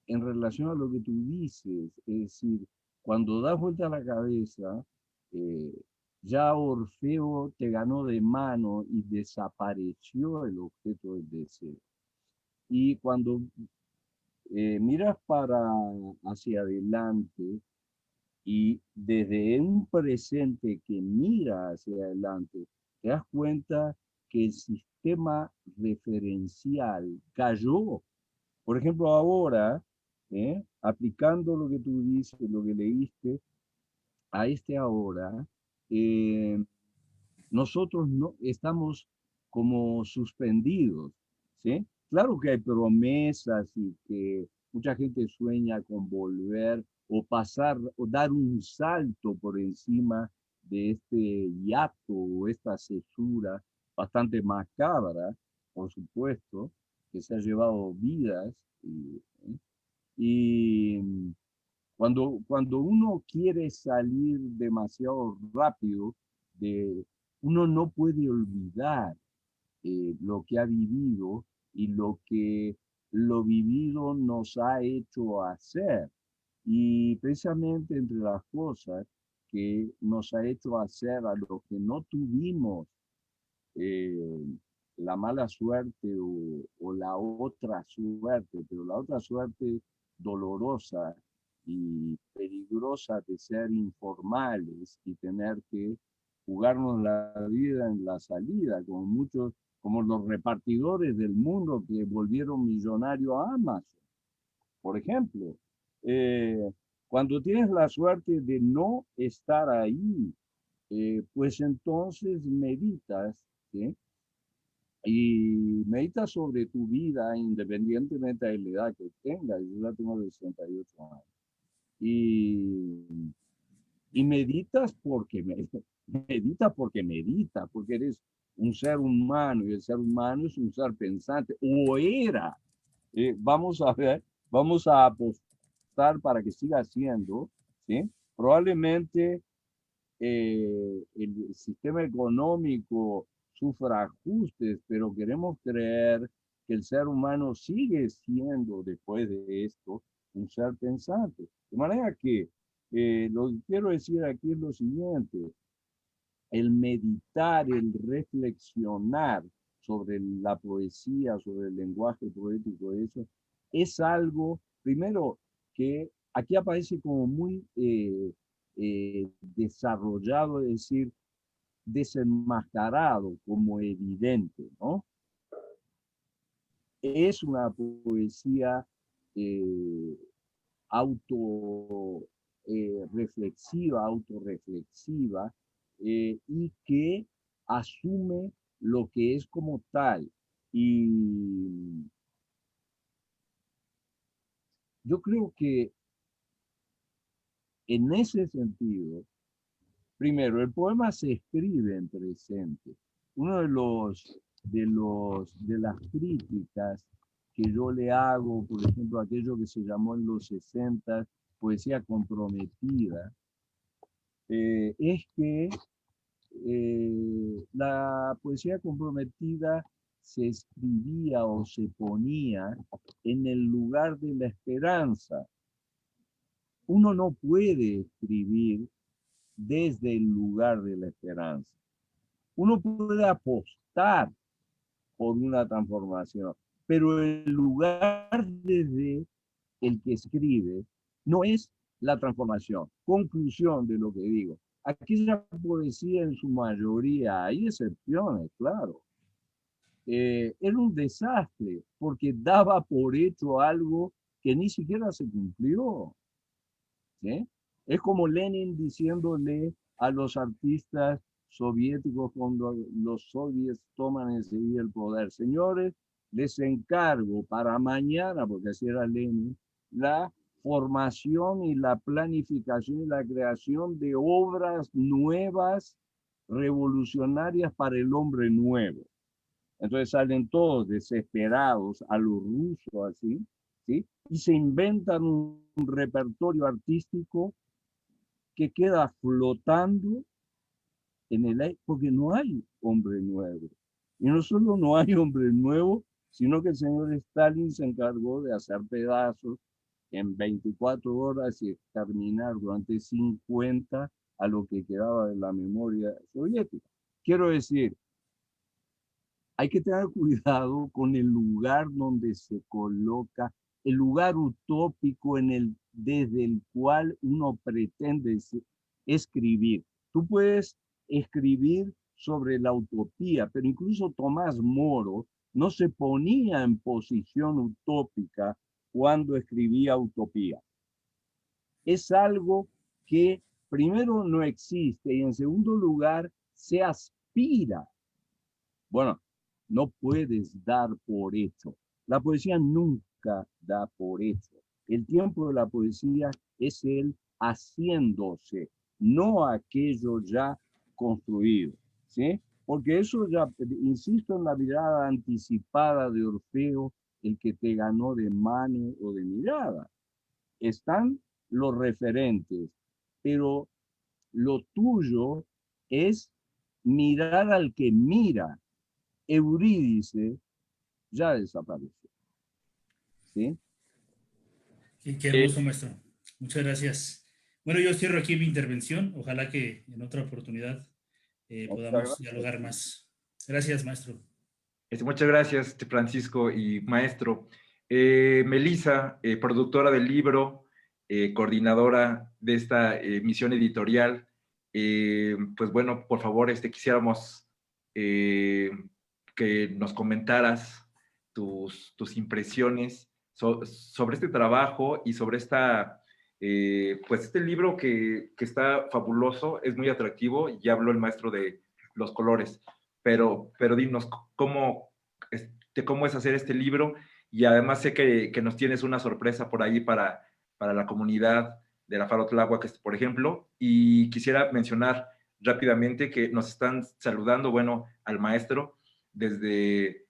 en relación a lo que tú dices, es decir, cuando das vuelta a la cabeza, eh, ya Orfeo te ganó de mano y desapareció el objeto del deseo. Y cuando miras hacia adelante y desde un presente que mira hacia adelante, te das cuenta que el sistema referencial cayó. Por ejemplo, ahora, aplicando lo que tú dices, lo que leíste, a este ahora, eh, nosotros no estamos como suspendidos, ¿sí? Claro que hay promesas y que mucha gente sueña con volver o pasar o dar un salto por encima de este hiato o esta cesura bastante macabra, por supuesto, que se ha llevado vidas y cuando uno quiere salir demasiado rápido, uno no puede olvidar lo que ha vivido y lo que lo vivido nos ha hecho hacer. Y precisamente entre las cosas que nos ha hecho hacer a lo que no tuvimos eh, la mala suerte o la otra suerte, pero la otra suerte dolorosa y peligrosa de ser informales y tener que jugarnos la vida en la salida, como muchos como los repartidores del mundo que volvieron millonario a Amazon. Por ejemplo, cuando tienes la suerte de no estar ahí, pues entonces meditas, ¿sí? Y meditas sobre tu vida independientemente de la edad que tengas. Yo ya tengo 68 años. Y meditas porque medita, porque eres un ser humano y el ser humano es un ser pensante, o era. Vamos a ver, vamos a apostar para que siga siendo, ¿sí? Probablemente el sistema económico sufra ajustes, pero queremos creer que el ser humano sigue siendo, después de esto, un ser pensante. De manera que lo que quiero decir aquí es lo siguiente: el meditar, el reflexionar sobre la poesía, sobre el lenguaje poético, eso es algo, primero, que aquí aparece como muy desarrollado, es decir, desenmascarado, como evidente, ¿no? Es una poesía reflexiva, autorreflexiva, y que asume lo que es como tal. Y yo creo que en ese sentido, primero, el poema se escribe en presente. Uno de las críticas que yo le hago, por ejemplo, aquello que se llamó en los 60 poesía comprometida, es que la poesía comprometida se escribía o se ponía en el lugar de la esperanza. Uno no puede escribir desde el lugar de la esperanza. Uno puede apostar por una transformación, pero el lugar desde el que escribe no es la transformación. Conclusión de lo que digo. Aquella poesía en su mayoría, hay excepciones, claro, era un desastre porque daba por hecho algo que ni siquiera se cumplió. ¿Sí? Es como Lenin diciéndole a los artistas soviéticos cuando los soviets toman enseguida el poder: señores, les encargo para mañana, porque así era Lenin, la formación y la planificación y la creación de obras nuevas, revolucionarias para el hombre nuevo. Entonces salen todos desesperados a lo ruso, así, ¿sí? Y se inventan un repertorio artístico que queda flotando en el aire, porque no hay hombre nuevo. Y no solo no hay hombre nuevo, sino que el señor Stalin se encargó de hacer pedazos en 24 horas y exterminar durante 50 a lo que quedaba de la memoria soviética. Quiero decir, hay que tener cuidado con el lugar donde se coloca, el lugar utópico desde el cual uno pretende escribir. Tú puedes escribir sobre la utopía, pero incluso Tomás Moro no se ponía en posición utópica cuando escribía utopía. Es algo que primero no existe y en segundo lugar se aspira. Bueno, no puedes dar por hecho. La poesía nunca da por hecho. El tiempo de la poesía es el haciéndose, no aquello ya construido, ¿sí? Porque eso ya, insisto en la mirada anticipada de Orfeo, el que te ganó de mano o de mirada. Están los referentes, pero lo tuyo es mirar al que mira. Eurídice ya desapareció. ¿Sí? Qué hermoso, maestro. Muchas gracias. Bueno, yo cierro aquí mi intervención. Ojalá que en otra oportunidad podamos dialogar más. Gracias, maestro. Muchas gracias, Francisco y maestro. Melissa, productora del libro, coordinadora de esta misión editorial, pues bueno, por favor, quisiéramos que que nos comentaras tus impresiones sobre este trabajo y sobre pues este libro que está fabuloso, es muy atractivo. Ya habló el maestro de los colores, pero dinos cómo es hacer este libro, y además sé que nos tienes una sorpresa por ahí para la comunidad de la Faro Tláhuac, por ejemplo, y quisiera mencionar rápidamente que nos están saludando, bueno, al maestro desde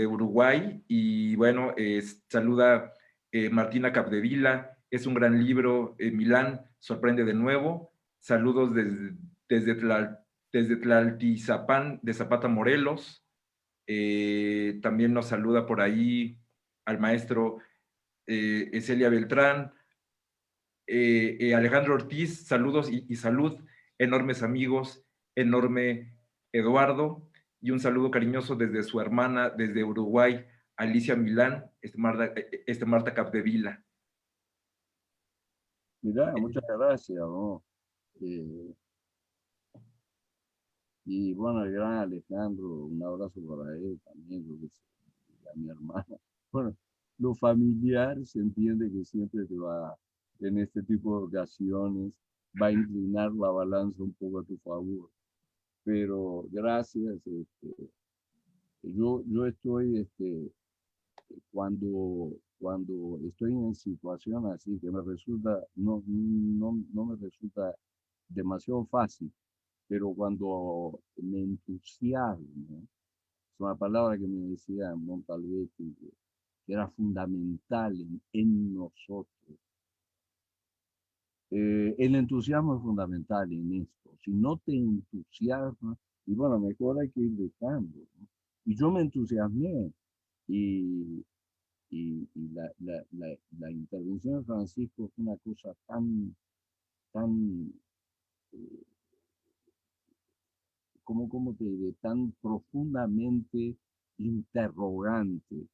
Uruguay, y bueno, saluda Martina Capdevila, es un gran libro, Milán sorprende de nuevo, saludos desde Tlaltizapán de Zapata, Morelos. También nos saluda por ahí al maestro Celia Beltrán, Alejandro Ortiz, saludos y salud, enormes amigos, enorme Eduardo, y un saludo cariñoso desde su hermana, desde Uruguay, Alicia Milán, Marta Capdevila. Mira, muchas gracias, ¿no? Y bueno, el gran Alejandro, un abrazo para él también, a mi hermana. Bueno, lo familiar se entiende que siempre te va, en este tipo de ocasiones, va a inclinar la balanza un poco a tu favor. Pero gracias, yo estoy, cuando estoy en situación así, que me resulta, no me resulta demasiado fácil, pero cuando me entusiasmo, es una palabra que me decía Montalbetti, que era fundamental en nosotros. El entusiasmo es fundamental en esto. Si no te entusiasma, y bueno, mejor hay que ir dejando, ¿no? Y yo me entusiasmé, y la intervención de Francisco fue una cosa tan, eh, ¿cómo te diré? Tan profundamente interrogante,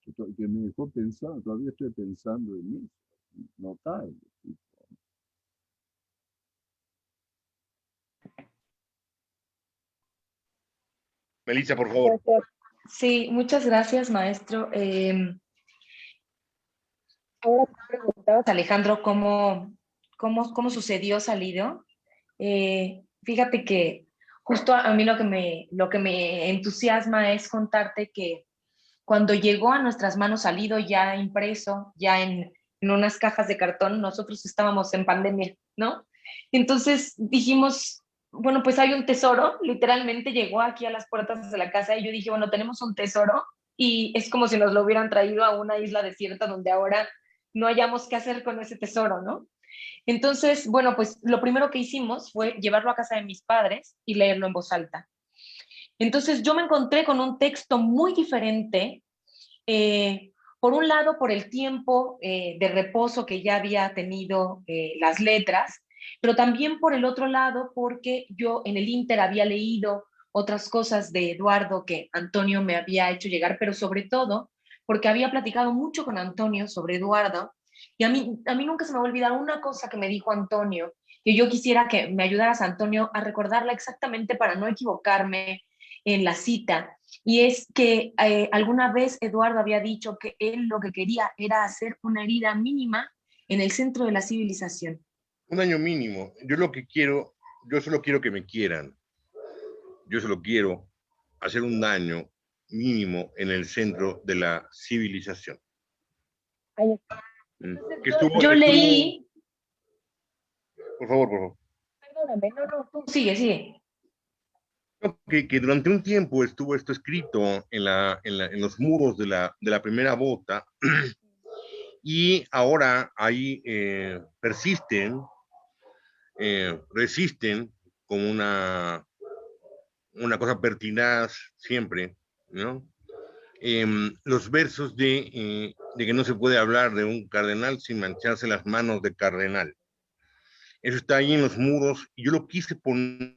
que me dejó pensando, todavía estoy pensando en eso, notable. Melissa, por favor. Sí, muchas gracias, maestro. Ahora te preguntabas, Alejandro, cómo sucedió Salido. Fíjate que justo a mí lo que me entusiasma es contarte que cuando llegó a nuestras manos Salido ya impreso, ya en unas cajas de cartón, nosotros estábamos en pandemia, ¿no? Entonces dijimos, bueno, pues hay un tesoro, literalmente llegó aquí a las puertas de la casa, y yo dije, bueno, tenemos un tesoro, y es como si nos lo hubieran traído a una isla desierta donde ahora no hayamos qué hacer con ese tesoro, ¿no? Entonces, bueno, pues lo primero que hicimos fue llevarlo a casa de mis padres y leerlo en voz alta. Entonces yo me encontré con un texto muy diferente, por un lado por el tiempo de reposo que ya había tenido las letras, pero también por el otro lado porque yo en el Inter había leído otras cosas de Eduardo que Antonio me había hecho llegar, pero sobre todo porque había platicado mucho con Antonio sobre Eduardo, y a mí nunca se me va a olvidar una cosa que me dijo Antonio, que yo quisiera que me ayudaras, Antonio, a recordarla exactamente para no equivocarme en la cita. Y es que alguna vez Eduardo había dicho que él lo que quería era hacer una herida mínima en el centro de la civilización. Un daño mínimo. Yo solo quiero que me quieran. Yo solo quiero hacer un daño mínimo en el centro de la civilización. Yo leí... Por favor. Perdóname, no, tú sigue. Que durante un tiempo estuvo esto escrito en los muros de la primera bota, y ahora ahí resisten como una cosa pertinaz siempre, ¿no? Los versos de que no se puede hablar de un cardenal sin mancharse las manos de cardenal. Eso está ahí en los muros, y yo lo quise poner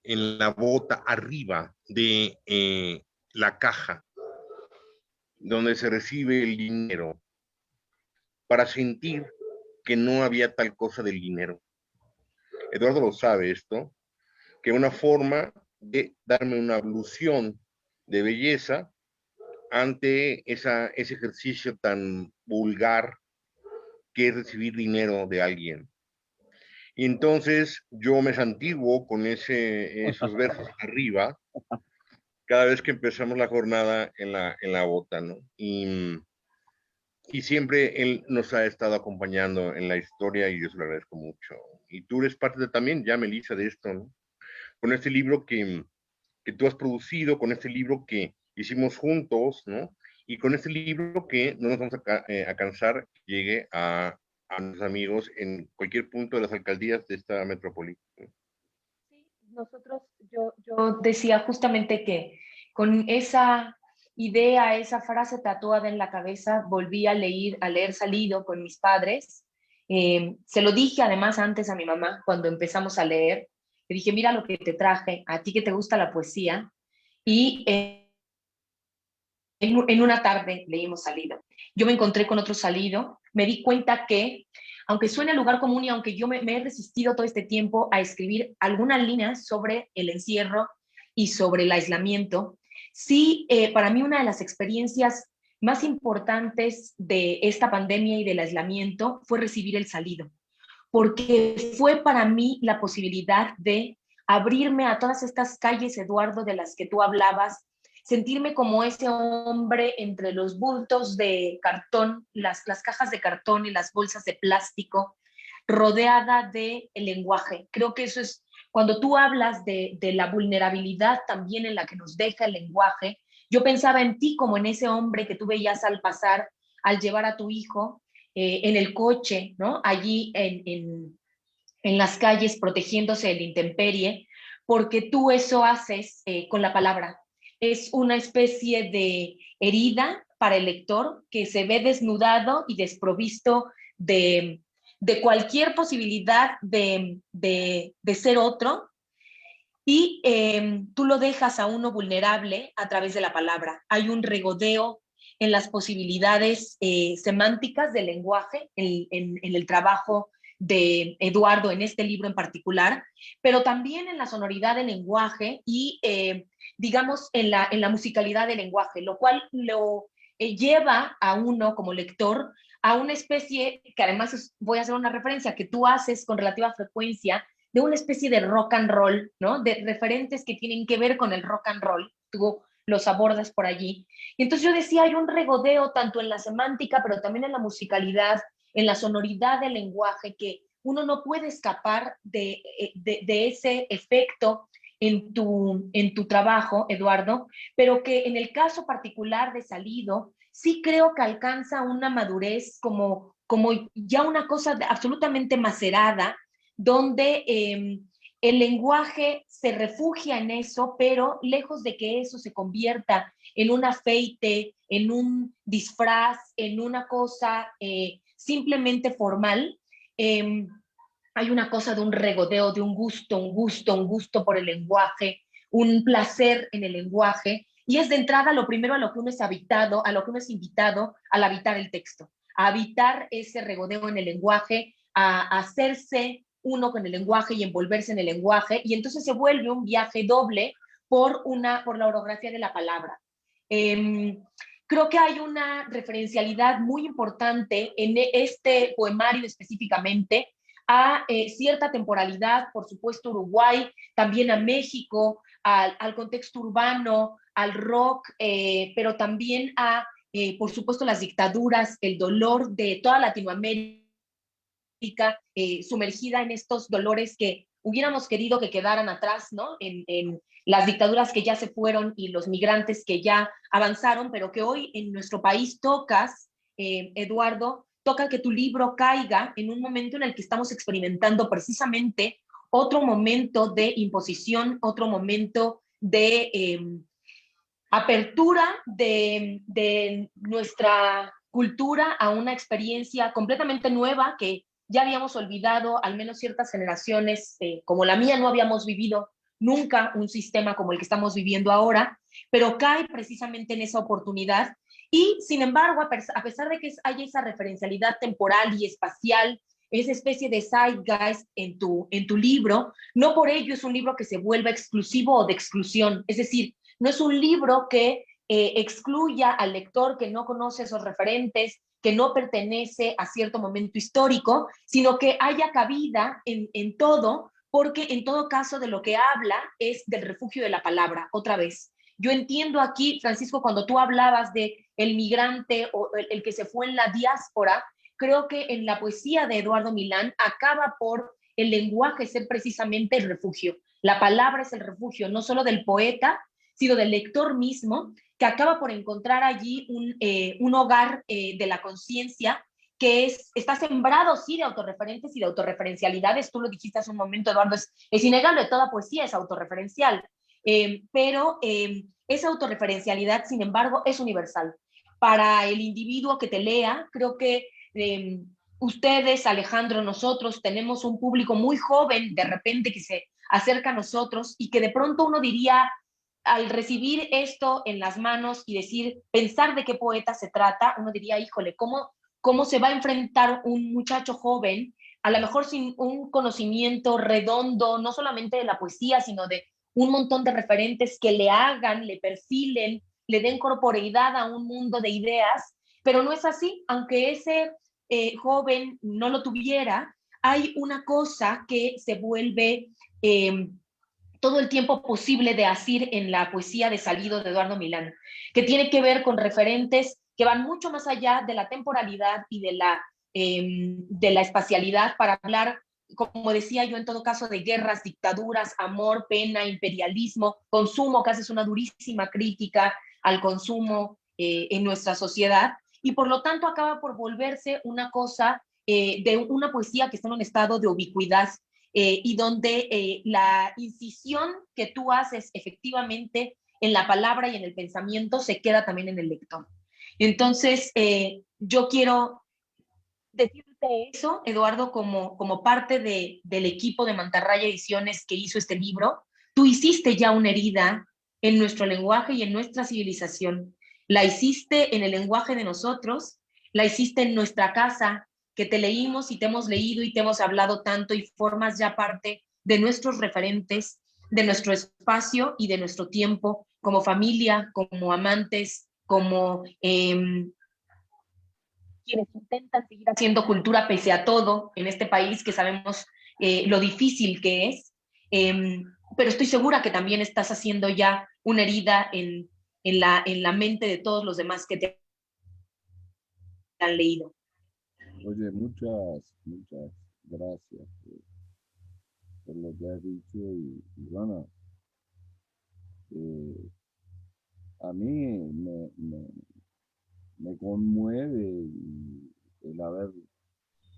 en la bota arriba de la caja donde se recibe el dinero, para sentir que no había tal cosa del dinero. Eduardo lo sabe esto, que una forma de darme una ablución de belleza ante ese ejercicio tan vulgar que es recibir dinero de alguien. Y entonces yo me santiguo con esos versos arriba cada vez que empezamos la jornada en la bota, ¿no? Y siempre él nos ha estado acompañando en la historia y yo se lo agradezco mucho. Y tú eres parte también, ya, Melissa, de esto, ¿no? Con este libro que tú has producido, con este libro que hicimos juntos, ¿no? Y con este libro que no nos vamos a cansar, que llegue a nuestros amigos en cualquier punto de las alcaldías de esta metrópoli. Sí, nosotros, yo decía justamente que con esa idea, esa frase tatuada en la cabeza, volví a leer Salido con mis padres. Se lo dije además antes a mi mamá cuando empezamos a leer. Le dije, mira lo que te traje, a ti que te gusta la poesía. Y en una tarde leímos Salido. Yo me encontré con otro Salido, me di cuenta que, aunque suene a lugar común y aunque yo me he resistido todo este tiempo a escribir algunas líneas sobre el encierro y sobre el aislamiento, sí, para mí una de las experiencias más importantes de esta pandemia y del aislamiento fue recibir el Salido, porque fue para mí la posibilidad de abrirme a todas estas calles, Eduardo, de las que tú hablabas, sentirme como ese hombre entre los bultos de cartón, las cajas de cartón y las bolsas de plástico, rodeada del lenguaje. Creo que eso es, cuando tú hablas de la vulnerabilidad también en la que nos deja el lenguaje, yo pensaba en ti como en ese hombre que tú veías al pasar, al llevar a tu hijo en el coche, ¿no? Allí en las calles protegiéndose de la intemperie, porque tú eso haces con la palabra. Es una especie de herida para el lector que se ve desnudado y desprovisto de cualquier posibilidad de ser otro, y tú lo dejas a uno vulnerable a través de la palabra. Hay un regodeo en las posibilidades semánticas del lenguaje, en el trabajo de Eduardo en este libro en particular, pero también en la sonoridad del lenguaje y, digamos, en la musicalidad del lenguaje, lo cual lo lleva a uno como lector a una especie, que además voy a hacer una referencia que tú haces con relativa frecuencia, de una especie de rock and roll, ¿no? De referentes que tienen que ver con el rock and roll. Tú los abordas por allí. Y entonces yo decía, hay un regodeo tanto en la semántica, pero también en la musicalidad, en la sonoridad del lenguaje, que uno no puede escapar de ese efecto en tu trabajo, Eduardo, pero que en el caso particular de Salido, sí creo que alcanza una madurez como ya una cosa absolutamente macerada, donde el lenguaje se refugia en eso, pero lejos de que eso se convierta en un afeite, en un disfraz, en una cosa simplemente formal, hay una cosa de un regodeo, de un gusto por el lenguaje, un placer en el lenguaje, y es de entrada lo primero a lo que uno es habitado, a lo que uno es invitado al habitar el texto, a habitar ese regodeo en el lenguaje, a hacerse uno con el lenguaje y envolverse en el lenguaje, y entonces se vuelve un viaje doble por la orografía de la palabra. Creo que hay una referencialidad muy importante en este poemario específicamente a cierta temporalidad, por supuesto Uruguay, también a México, al contexto urbano, al rock, pero también a, por supuesto, las dictaduras, el dolor de toda Latinoamérica, sumergida en estos dolores que hubiéramos querido que quedaran atrás, ¿no? En las dictaduras que ya se fueron y los migrantes que ya avanzaron, pero que hoy en nuestro país tocas, Eduardo, toca que tu libro caiga en un momento en el que estamos experimentando precisamente otro momento de imposición, otro momento de apertura de nuestra cultura a una experiencia completamente nueva que ya habíamos olvidado, al menos ciertas generaciones como la mía no habíamos vivido nunca un sistema como el que estamos viviendo ahora, pero cae precisamente en esa oportunidad. Y sin embargo, a pesar de que hay esa referencialidad temporal y espacial, esa especie de zeitgeist en tu libro, no por ello es un libro que se vuelva exclusivo o de exclusión. Es decir, No es un libro que excluya al lector que no conoce esos referentes, que no pertenece a cierto momento histórico, sino que haya cabida en todo, porque en todo caso de lo que habla es del refugio de la palabra, otra vez. Yo entiendo aquí, Francisco, cuando tú hablabas de el migrante o el que se fue en la diáspora, creo que en la poesía de Eduardo Milán acaba por el lenguaje ser precisamente el refugio. La palabra es el refugio, no solo del poeta, sino del lector mismo, que acaba por encontrar allí un hogar de la conciencia que está sembrado, sí, de autorreferentes y de autorreferencialidades. Tú lo dijiste hace un momento, Eduardo, es innegable, toda poesía es autorreferencial, pero esa autorreferencialidad, sin embargo, es universal. Para el individuo que te lea, creo que ustedes, Alejandro, nosotros, tenemos un público muy joven, de repente, que se acerca a nosotros y que de pronto uno diría, al recibir esto en las manos y decir, pensar de qué poeta se trata, uno diría, híjole, ¿cómo se va a enfrentar un muchacho joven, a lo mejor sin un conocimiento redondo, no solamente de la poesía, sino de un montón de referentes que le hagan, le perfilen, le den corporeidad a un mundo de ideas? Pero no es así, aunque ese joven no lo tuviera, hay una cosa que se vuelve todo el tiempo posible de asir en la poesía de Salido de Eduardo Milán, que tiene que ver con referentes que van mucho más allá de la temporalidad y de la espacialidad para hablar, como decía yo, en todo caso, de guerras, dictaduras, amor, pena, imperialismo, consumo, que haces una durísima crítica al consumo en nuestra sociedad, y por lo tanto acaba por volverse una cosa de una poesía que está en un estado de ubicuidad y donde la incisión que tú haces efectivamente en la palabra y en el pensamiento se queda también en el lector. Entonces, yo quiero decirte eso, Eduardo, como parte del equipo de Mantarraya Ediciones que hizo este libro. Tú hiciste ya una herida en nuestro lenguaje y en nuestra civilización. La hiciste en el lenguaje de nosotros, la hiciste en nuestra casa, que te leímos y te hemos leído y te hemos hablado tanto y formas ya parte de nuestros referentes, de nuestro espacio y de nuestro tiempo como familia, como amantes, como quienes intentan seguir haciendo cultura pese a todo en este país que sabemos lo difícil que es, pero estoy segura que también estás haciendo ya una herida en la mente de todos los demás que te han leído. Oye, muchas gracias por lo que has dicho y bueno, a mí me conmueve el haber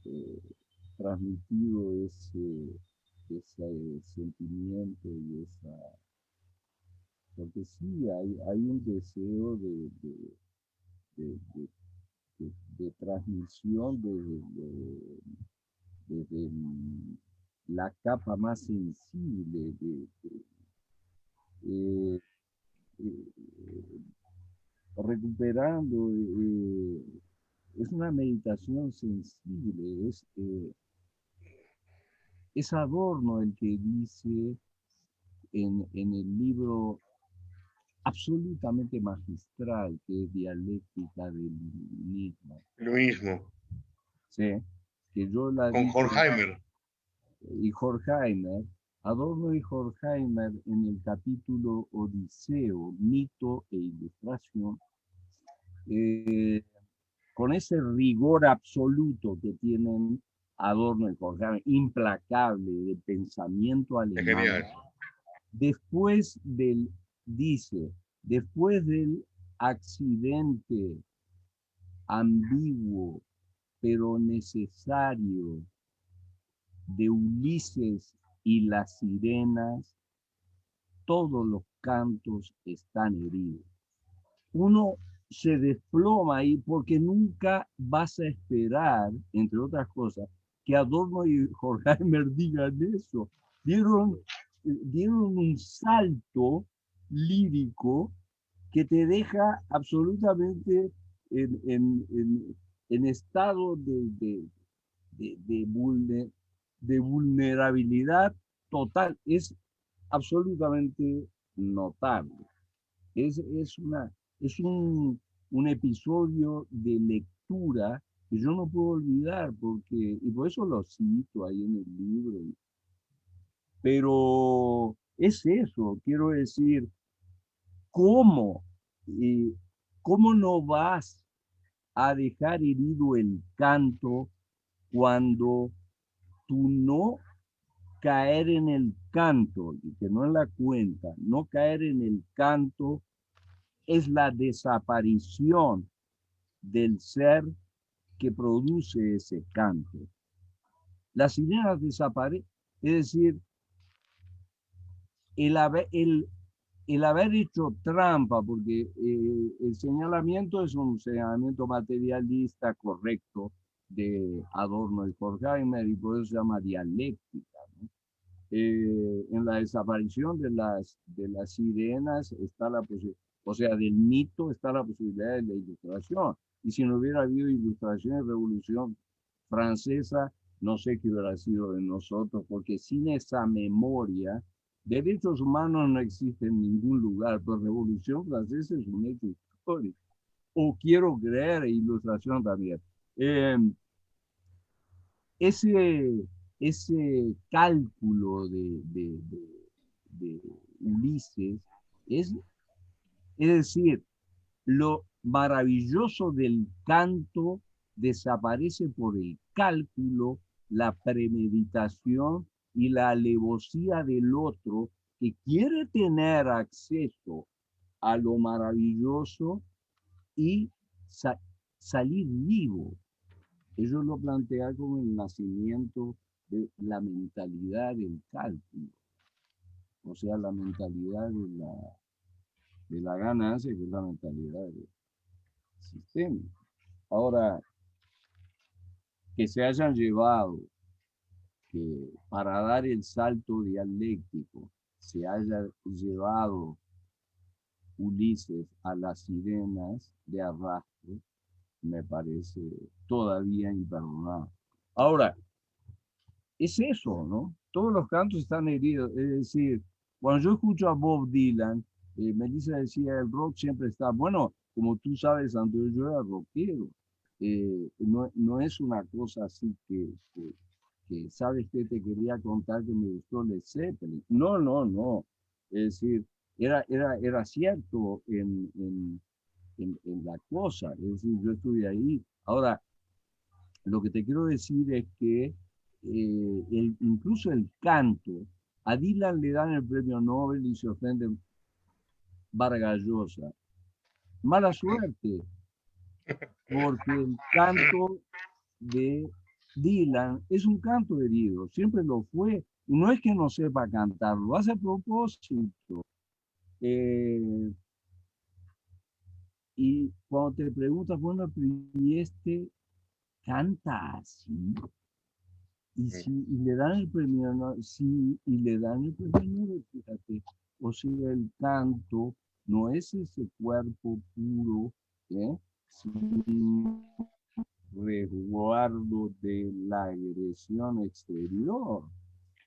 eh, transmitido ese sentimiento y porque sí, hay un deseo de, de, de transmisión desde la capa más sensible eh, eh, recuperando, es una meditación sensible, es Adorno el que dice en el libro absolutamente magistral que es Dialéctica del Iluminismo, Lo mismo, ¿sí? Que yo la con vi Horkheimer. y Horkheimer, Adorno y Horkheimer en el capítulo Odiseo, mito e ilustración, con ese rigor absoluto que tienen Adorno y Horkheimer, implacable de pensamiento Es alemán, genial. dice, después del accidente ambiguo pero necesario de Ulises y las sirenas, todos los cantos están heridos. Uno se desploma ahí porque nunca vas a esperar, entre otras cosas, que Adorno y Horkheimer digan eso. Dieron un salto lírico que te deja absolutamente en estado de vulnerabilidad total. Es absolutamente notable. Es un episodio de lectura que yo no puedo olvidar, y por eso lo cito ahí en el libro. Pero es eso, quiero decir, ¿cómo? ¿Cómo no vas a dejar herido el canto cuando tú no caer en el canto, y que no en la cuenta, no caer en el canto es la desaparición del ser que produce ese canto? Las sirenas desaparecen, es decir, el haber hecho trampa, porque el señalamiento es un señalamiento materialista correcto de Adorno y Horkheimer, y por eso se llama dialéctica, ¿no? En la desaparición de las sirenas está la posibilidad, o sea, del mito está la posibilidad de la ilustración. Y si no hubiera habido ilustración y revolución francesa, no sé qué hubiera sido de nosotros, porque sin esa memoria, derechos humanos no existen en ningún lugar, pero Revolución Francesa es un hecho histórico. O quiero creer, ilustración también. Ese cálculo de Ulises es decir, lo maravilloso del canto desaparece por el cálculo, la premeditación y la alevosía del otro que quiere tener acceso a lo maravilloso y salir vivo. Ellos lo plantean como el nacimiento de la mentalidad del cálculo, o sea, la mentalidad de la ganancia, que es la mentalidad del sistema. Ahora, que se hayan llevado, que para dar el salto dialéctico, se haya llevado Ulises a las sirenas de arrastre, me parece todavía imperdonable. Ahora, es eso, ¿no? Todos los cantos están heridos. Es decir, cuando yo escucho a Bob Dylan, Melissa decía, el rock siempre está, bueno, como tú sabes, Andrés, yo era rockero. No es una cosa así que ¿sabes qué te quería contar que me gustó Led Zeppelin? No. Es decir, era cierto en la cosa. Es decir, yo estuve ahí. Ahora, lo que te quiero decir es que incluso el canto, a Dylan le dan el premio Nobel y se ofende Vargas Llosa. Mala suerte, porque el canto de Dylan es un canto herido, siempre lo fue. Y no es que no sepa cantar, lo hace a propósito. Y cuando te preguntas, bueno, ¿y este canta así? Y le dan el premio, ¿no? Sí, y le dan el premio Nobel, fíjate. O sea, el canto no es ese cuerpo puro, sin resguardo de la agresión exterior.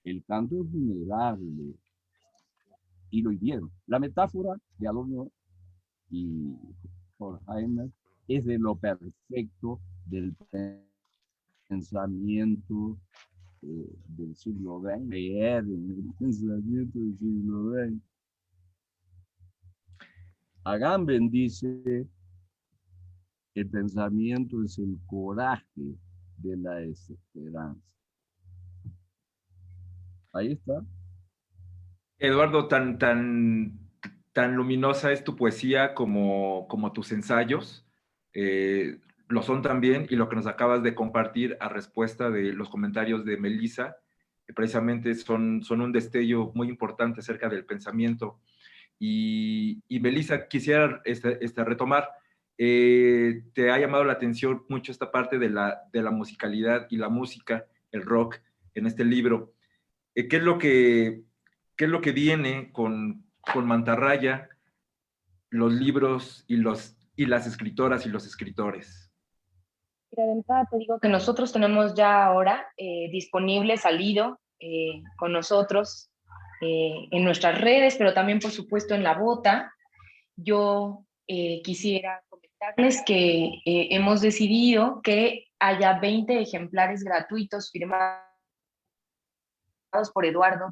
El canto es vulnerable. Y lo hicieron. La metáfora de Adorno y Horkheimer es de lo perfecto del pensamiento del siglo XX, leer el pensamiento del siglo XX. Agamben dice, el pensamiento es el coraje de la desesperanza. Ahí está. Eduardo, tan luminosa es tu poesía como tus ensayos. Lo son también, y lo que nos acabas de compartir a respuesta de los comentarios de Melissa, que precisamente son un destello muy importante acerca del pensamiento. Y Melissa, quisiera retomar, te ha llamado la atención mucho esta parte de la musicalidad y la música, el rock, en este libro. ¿Qué es lo que viene con Mantarraya, los libros y las escritoras y los escritores? Mira, de entrada te digo que nosotros tenemos ya ahora disponible, salido con nosotros en nuestras redes, pero también por supuesto en La Bota, yo quisiera comentarles que hemos decidido que haya 20 ejemplares gratuitos firmados por Eduardo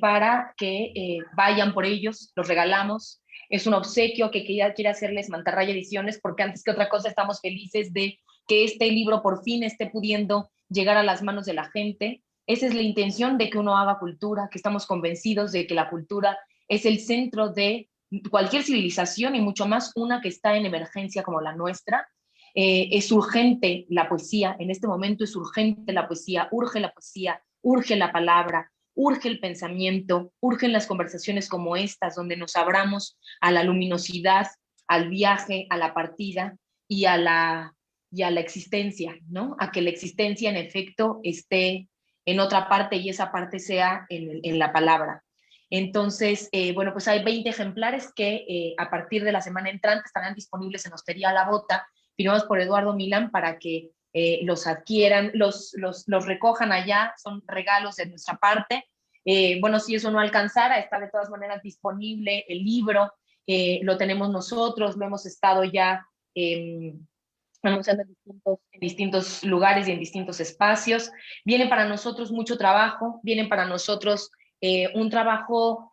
para que vayan por ellos, los regalamos. Es un obsequio que quiere hacerles Mantarraya Ediciones, porque antes que otra cosa estamos felices de que este libro por fin esté pudiendo llegar a las manos de la gente. Esa es la intención de que uno haga cultura, que estamos convencidos de que la cultura es el centro de cualquier civilización y mucho más una que está en emergencia como la nuestra. Es urgente la poesía, en este momento es urgente la poesía, urge la palabra, urge el pensamiento, urgen las conversaciones como estas, donde nos abramos a la luminosidad, al viaje, a la partida y a la existencia, ¿no? A que la existencia en efecto esté en otra parte y esa parte sea en la palabra. Entonces, bueno, pues hay 20 ejemplares que a partir de la semana entrante estarán disponibles en Hostería La Bota, firmados por Eduardo Milán, para que los adquieran, los recojan allá, son regalos de nuestra parte. Bueno, si eso no alcanzara, está de todas maneras disponible el libro, lo tenemos nosotros, lo hemos estado ya anunciando en distintos lugares y en distintos espacios. Viene para nosotros mucho trabajo, viene para nosotros un trabajo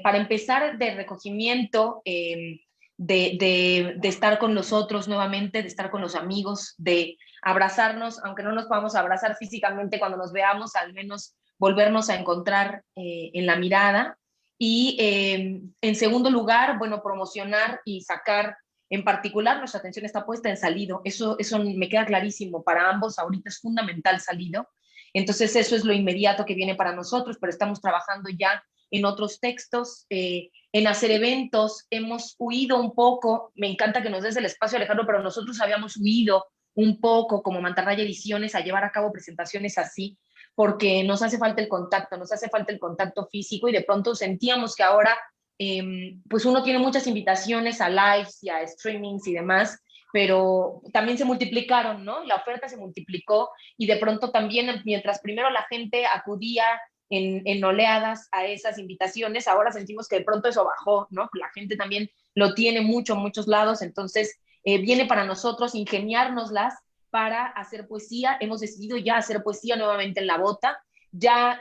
para empezar de recogimiento, de estar con nosotros nuevamente, de estar con los amigos, de abrazarnos, aunque no nos podamos abrazar físicamente cuando nos veamos, al menos volvernos a encontrar en la mirada. Y en segundo lugar, bueno, promocionar y sacar, en particular nuestra atención está puesta en Salido. Eso me queda clarísimo, para ambos ahorita es fundamental Salido. Entonces eso es lo inmediato que viene para nosotros, pero estamos trabajando ya en otros textos, en hacer eventos. Hemos huido un poco, me encanta que nos des el espacio, Alejandro, pero nosotros habíamos huido un poco como Mantarraya Ediciones a llevar a cabo presentaciones así, porque nos hace falta el contacto físico, y de pronto sentíamos que ahora pues uno tiene muchas invitaciones a lives y a streamings y demás, pero también se multiplicaron, ¿no? La oferta se multiplicó y de pronto también, mientras primero la gente acudía en oleadas a esas invitaciones, ahora sentimos que de pronto eso bajó, ¿no? La gente también lo tiene mucho en muchos lados, entonces viene para nosotros ingeniárnoslas para hacer poesía. Hemos decidido ya hacer poesía nuevamente en La Bota. Ya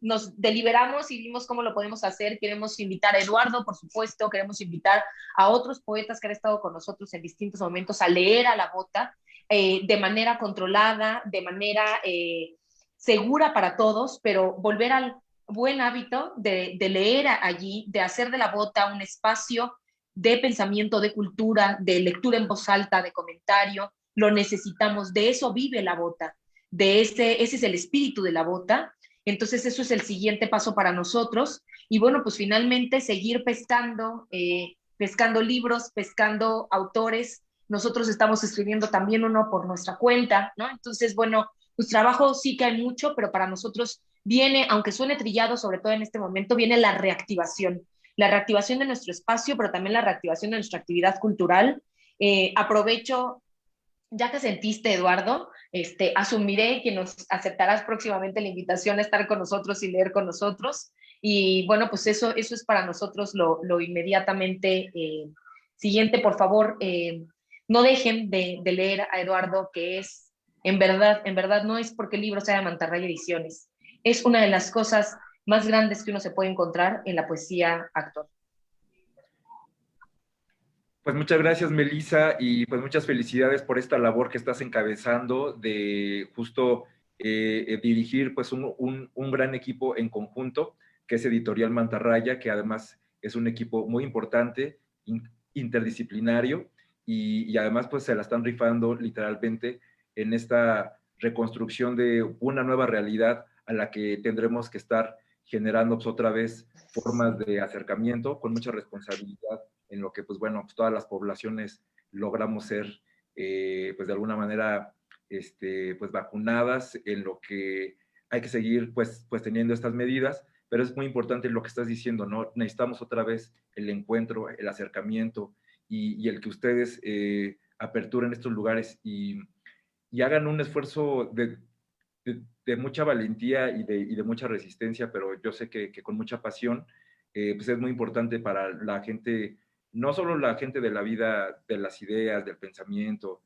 nos deliberamos y vimos cómo lo podemos hacer. Queremos invitar a Eduardo, por supuesto, queremos invitar a otros poetas que han estado con nosotros en distintos momentos a leer a La Bota de manera controlada, de manera segura para todos, pero volver al buen hábito de leer allí, de hacer de La Bota un espacio de pensamiento, de cultura, de lectura en voz alta, de comentario. Lo necesitamos, de eso vive La Bota, ese es el espíritu de La Bota. Entonces eso es el siguiente paso para nosotros. Y bueno, pues finalmente seguir pescando, pescando libros, pescando autores. Nosotros estamos escribiendo también uno por nuestra cuenta, ¿no? Entonces, bueno, pues trabajo sí que hay mucho, pero para nosotros viene, aunque suene trillado, sobre todo en este momento, viene la reactivación de nuestro espacio, pero también la reactivación de nuestra actividad cultural. Aprovecho, ya que sentiste, Eduardo, asumiré que nos aceptarás próximamente la invitación a estar con nosotros y leer con nosotros. Y bueno, pues eso es para nosotros lo inmediatamente siguiente. Por favor, no dejen de leer a Eduardo, que es, en verdad, no es porque el libro sea de Mantarraya Ediciones. Es una de las cosas más grandes que uno se puede encontrar en la poesía actual. Pues muchas gracias, Melissa, y pues muchas felicidades por esta labor que estás encabezando de justo dirigir pues un gran equipo en conjunto, que es Editorial Mantarraya, que además es un equipo muy importante, interdisciplinario, y además pues se la están rifando literalmente en esta reconstrucción de una nueva realidad a la que tendremos que estar generando pues, otra vez formas de acercamiento con mucha responsabilidad, en lo que, pues bueno, pues todas las poblaciones logramos ser, pues de alguna manera, pues vacunadas, en lo que hay que seguir, pues teniendo estas medidas, pero es muy importante lo que estás diciendo, ¿no? Necesitamos otra vez el encuentro, el acercamiento y el que ustedes aperturen estos lugares y hagan un esfuerzo de mucha valentía y de mucha resistencia, pero yo sé que con mucha pasión, pues es muy importante para la gente, no solo la gente de la vida, de las ideas, del pensamiento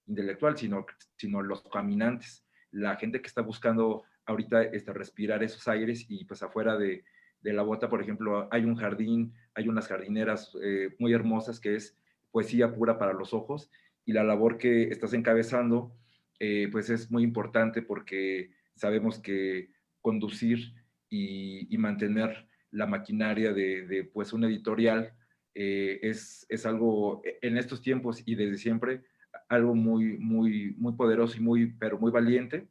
intelectual, sino los caminantes, la gente que está buscando ahorita respirar esos aires y pues afuera de la bota, por ejemplo, hay un jardín, hay unas jardineras muy hermosas que es poesía pura para los ojos y la labor que estás encabezando pues es muy importante porque sabemos que conducir y mantener la maquinaria de pues un editorial es algo en estos tiempos y desde siempre algo muy poderoso pero muy valiente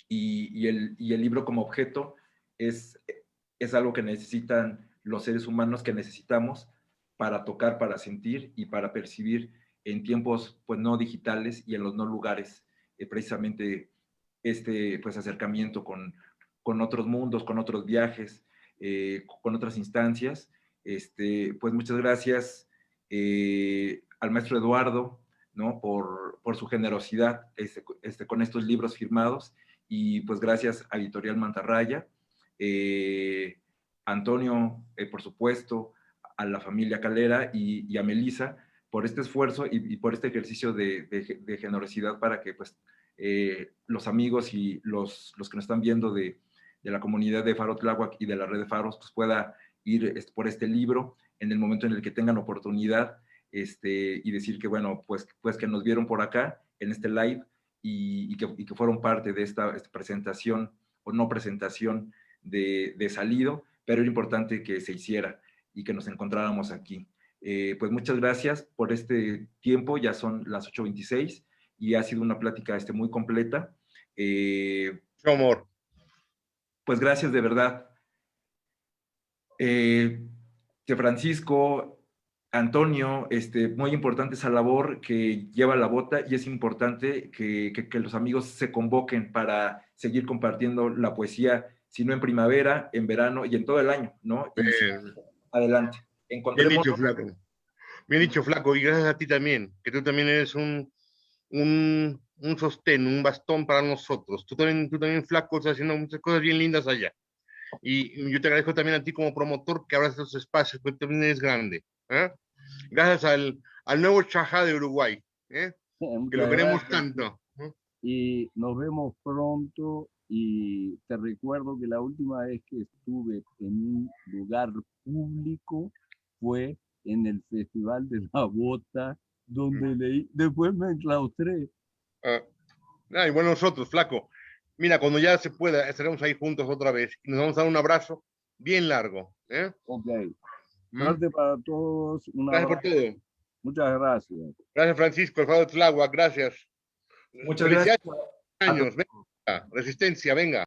y el libro como objeto es algo que necesitan los seres humanos, que necesitamos para tocar, para sentir y para percibir en tiempos pues no digitales y en los no lugares, precisamente pues acercamiento con otros mundos, con otros viajes, con otras instancias. Pues muchas gracias al maestro Eduardo, ¿no? por su generosidad con estos libros firmados y pues gracias a Editorial Mantarraya, Antonio, por supuesto, a la familia Calera y a Melissa por este esfuerzo y por este ejercicio de generosidad para que pues los amigos y los que nos están viendo de la comunidad de Faro Tláhuac y de la red de faros pues pueda ir por este libro en el momento en el que tengan oportunidad y decir que bueno, pues que nos vieron por acá en este live y que fueron parte de esta presentación o no presentación de Salido, pero era importante que se hiciera y que nos encontráramos aquí. Pues muchas gracias por este tiempo, ya son las 8:26 y ha sido una plática muy completa. Amor. Pues gracias de verdad. Que Francisco, Antonio, muy importante esa labor que lleva la bota y es importante que los amigos se convoquen para seguir compartiendo la poesía, si no en primavera, en verano y en todo el año, ¿no? Y adelante. Bien dicho, Flaco. Bien dicho, Flaco, y gracias a ti también, que tú también eres un sostén, un bastón para nosotros. Tú también, Flaco, estás haciendo muchas cosas bien lindas allá. Y yo te agradezco también a ti como promotor que abras estos espacios, porque también eres grande. Gracias al nuevo Chajá de Uruguay, que lo queremos tanto. Y nos vemos pronto y te recuerdo que la última vez que estuve en un lugar público fue en el Festival de la Bota, donde leí, después me enclaustré. Y bueno, nosotros, Flaco, mira, cuando ya se pueda, estaremos ahí juntos otra vez y nos vamos a dar un abrazo bien largo. Ok. Suerte para todos. Gracias por todo. Muchas gracias. Gracias, Francisco, el Faro de Tláhuac, gracias. Muchas gracias. Años, venga, resistencia, venga.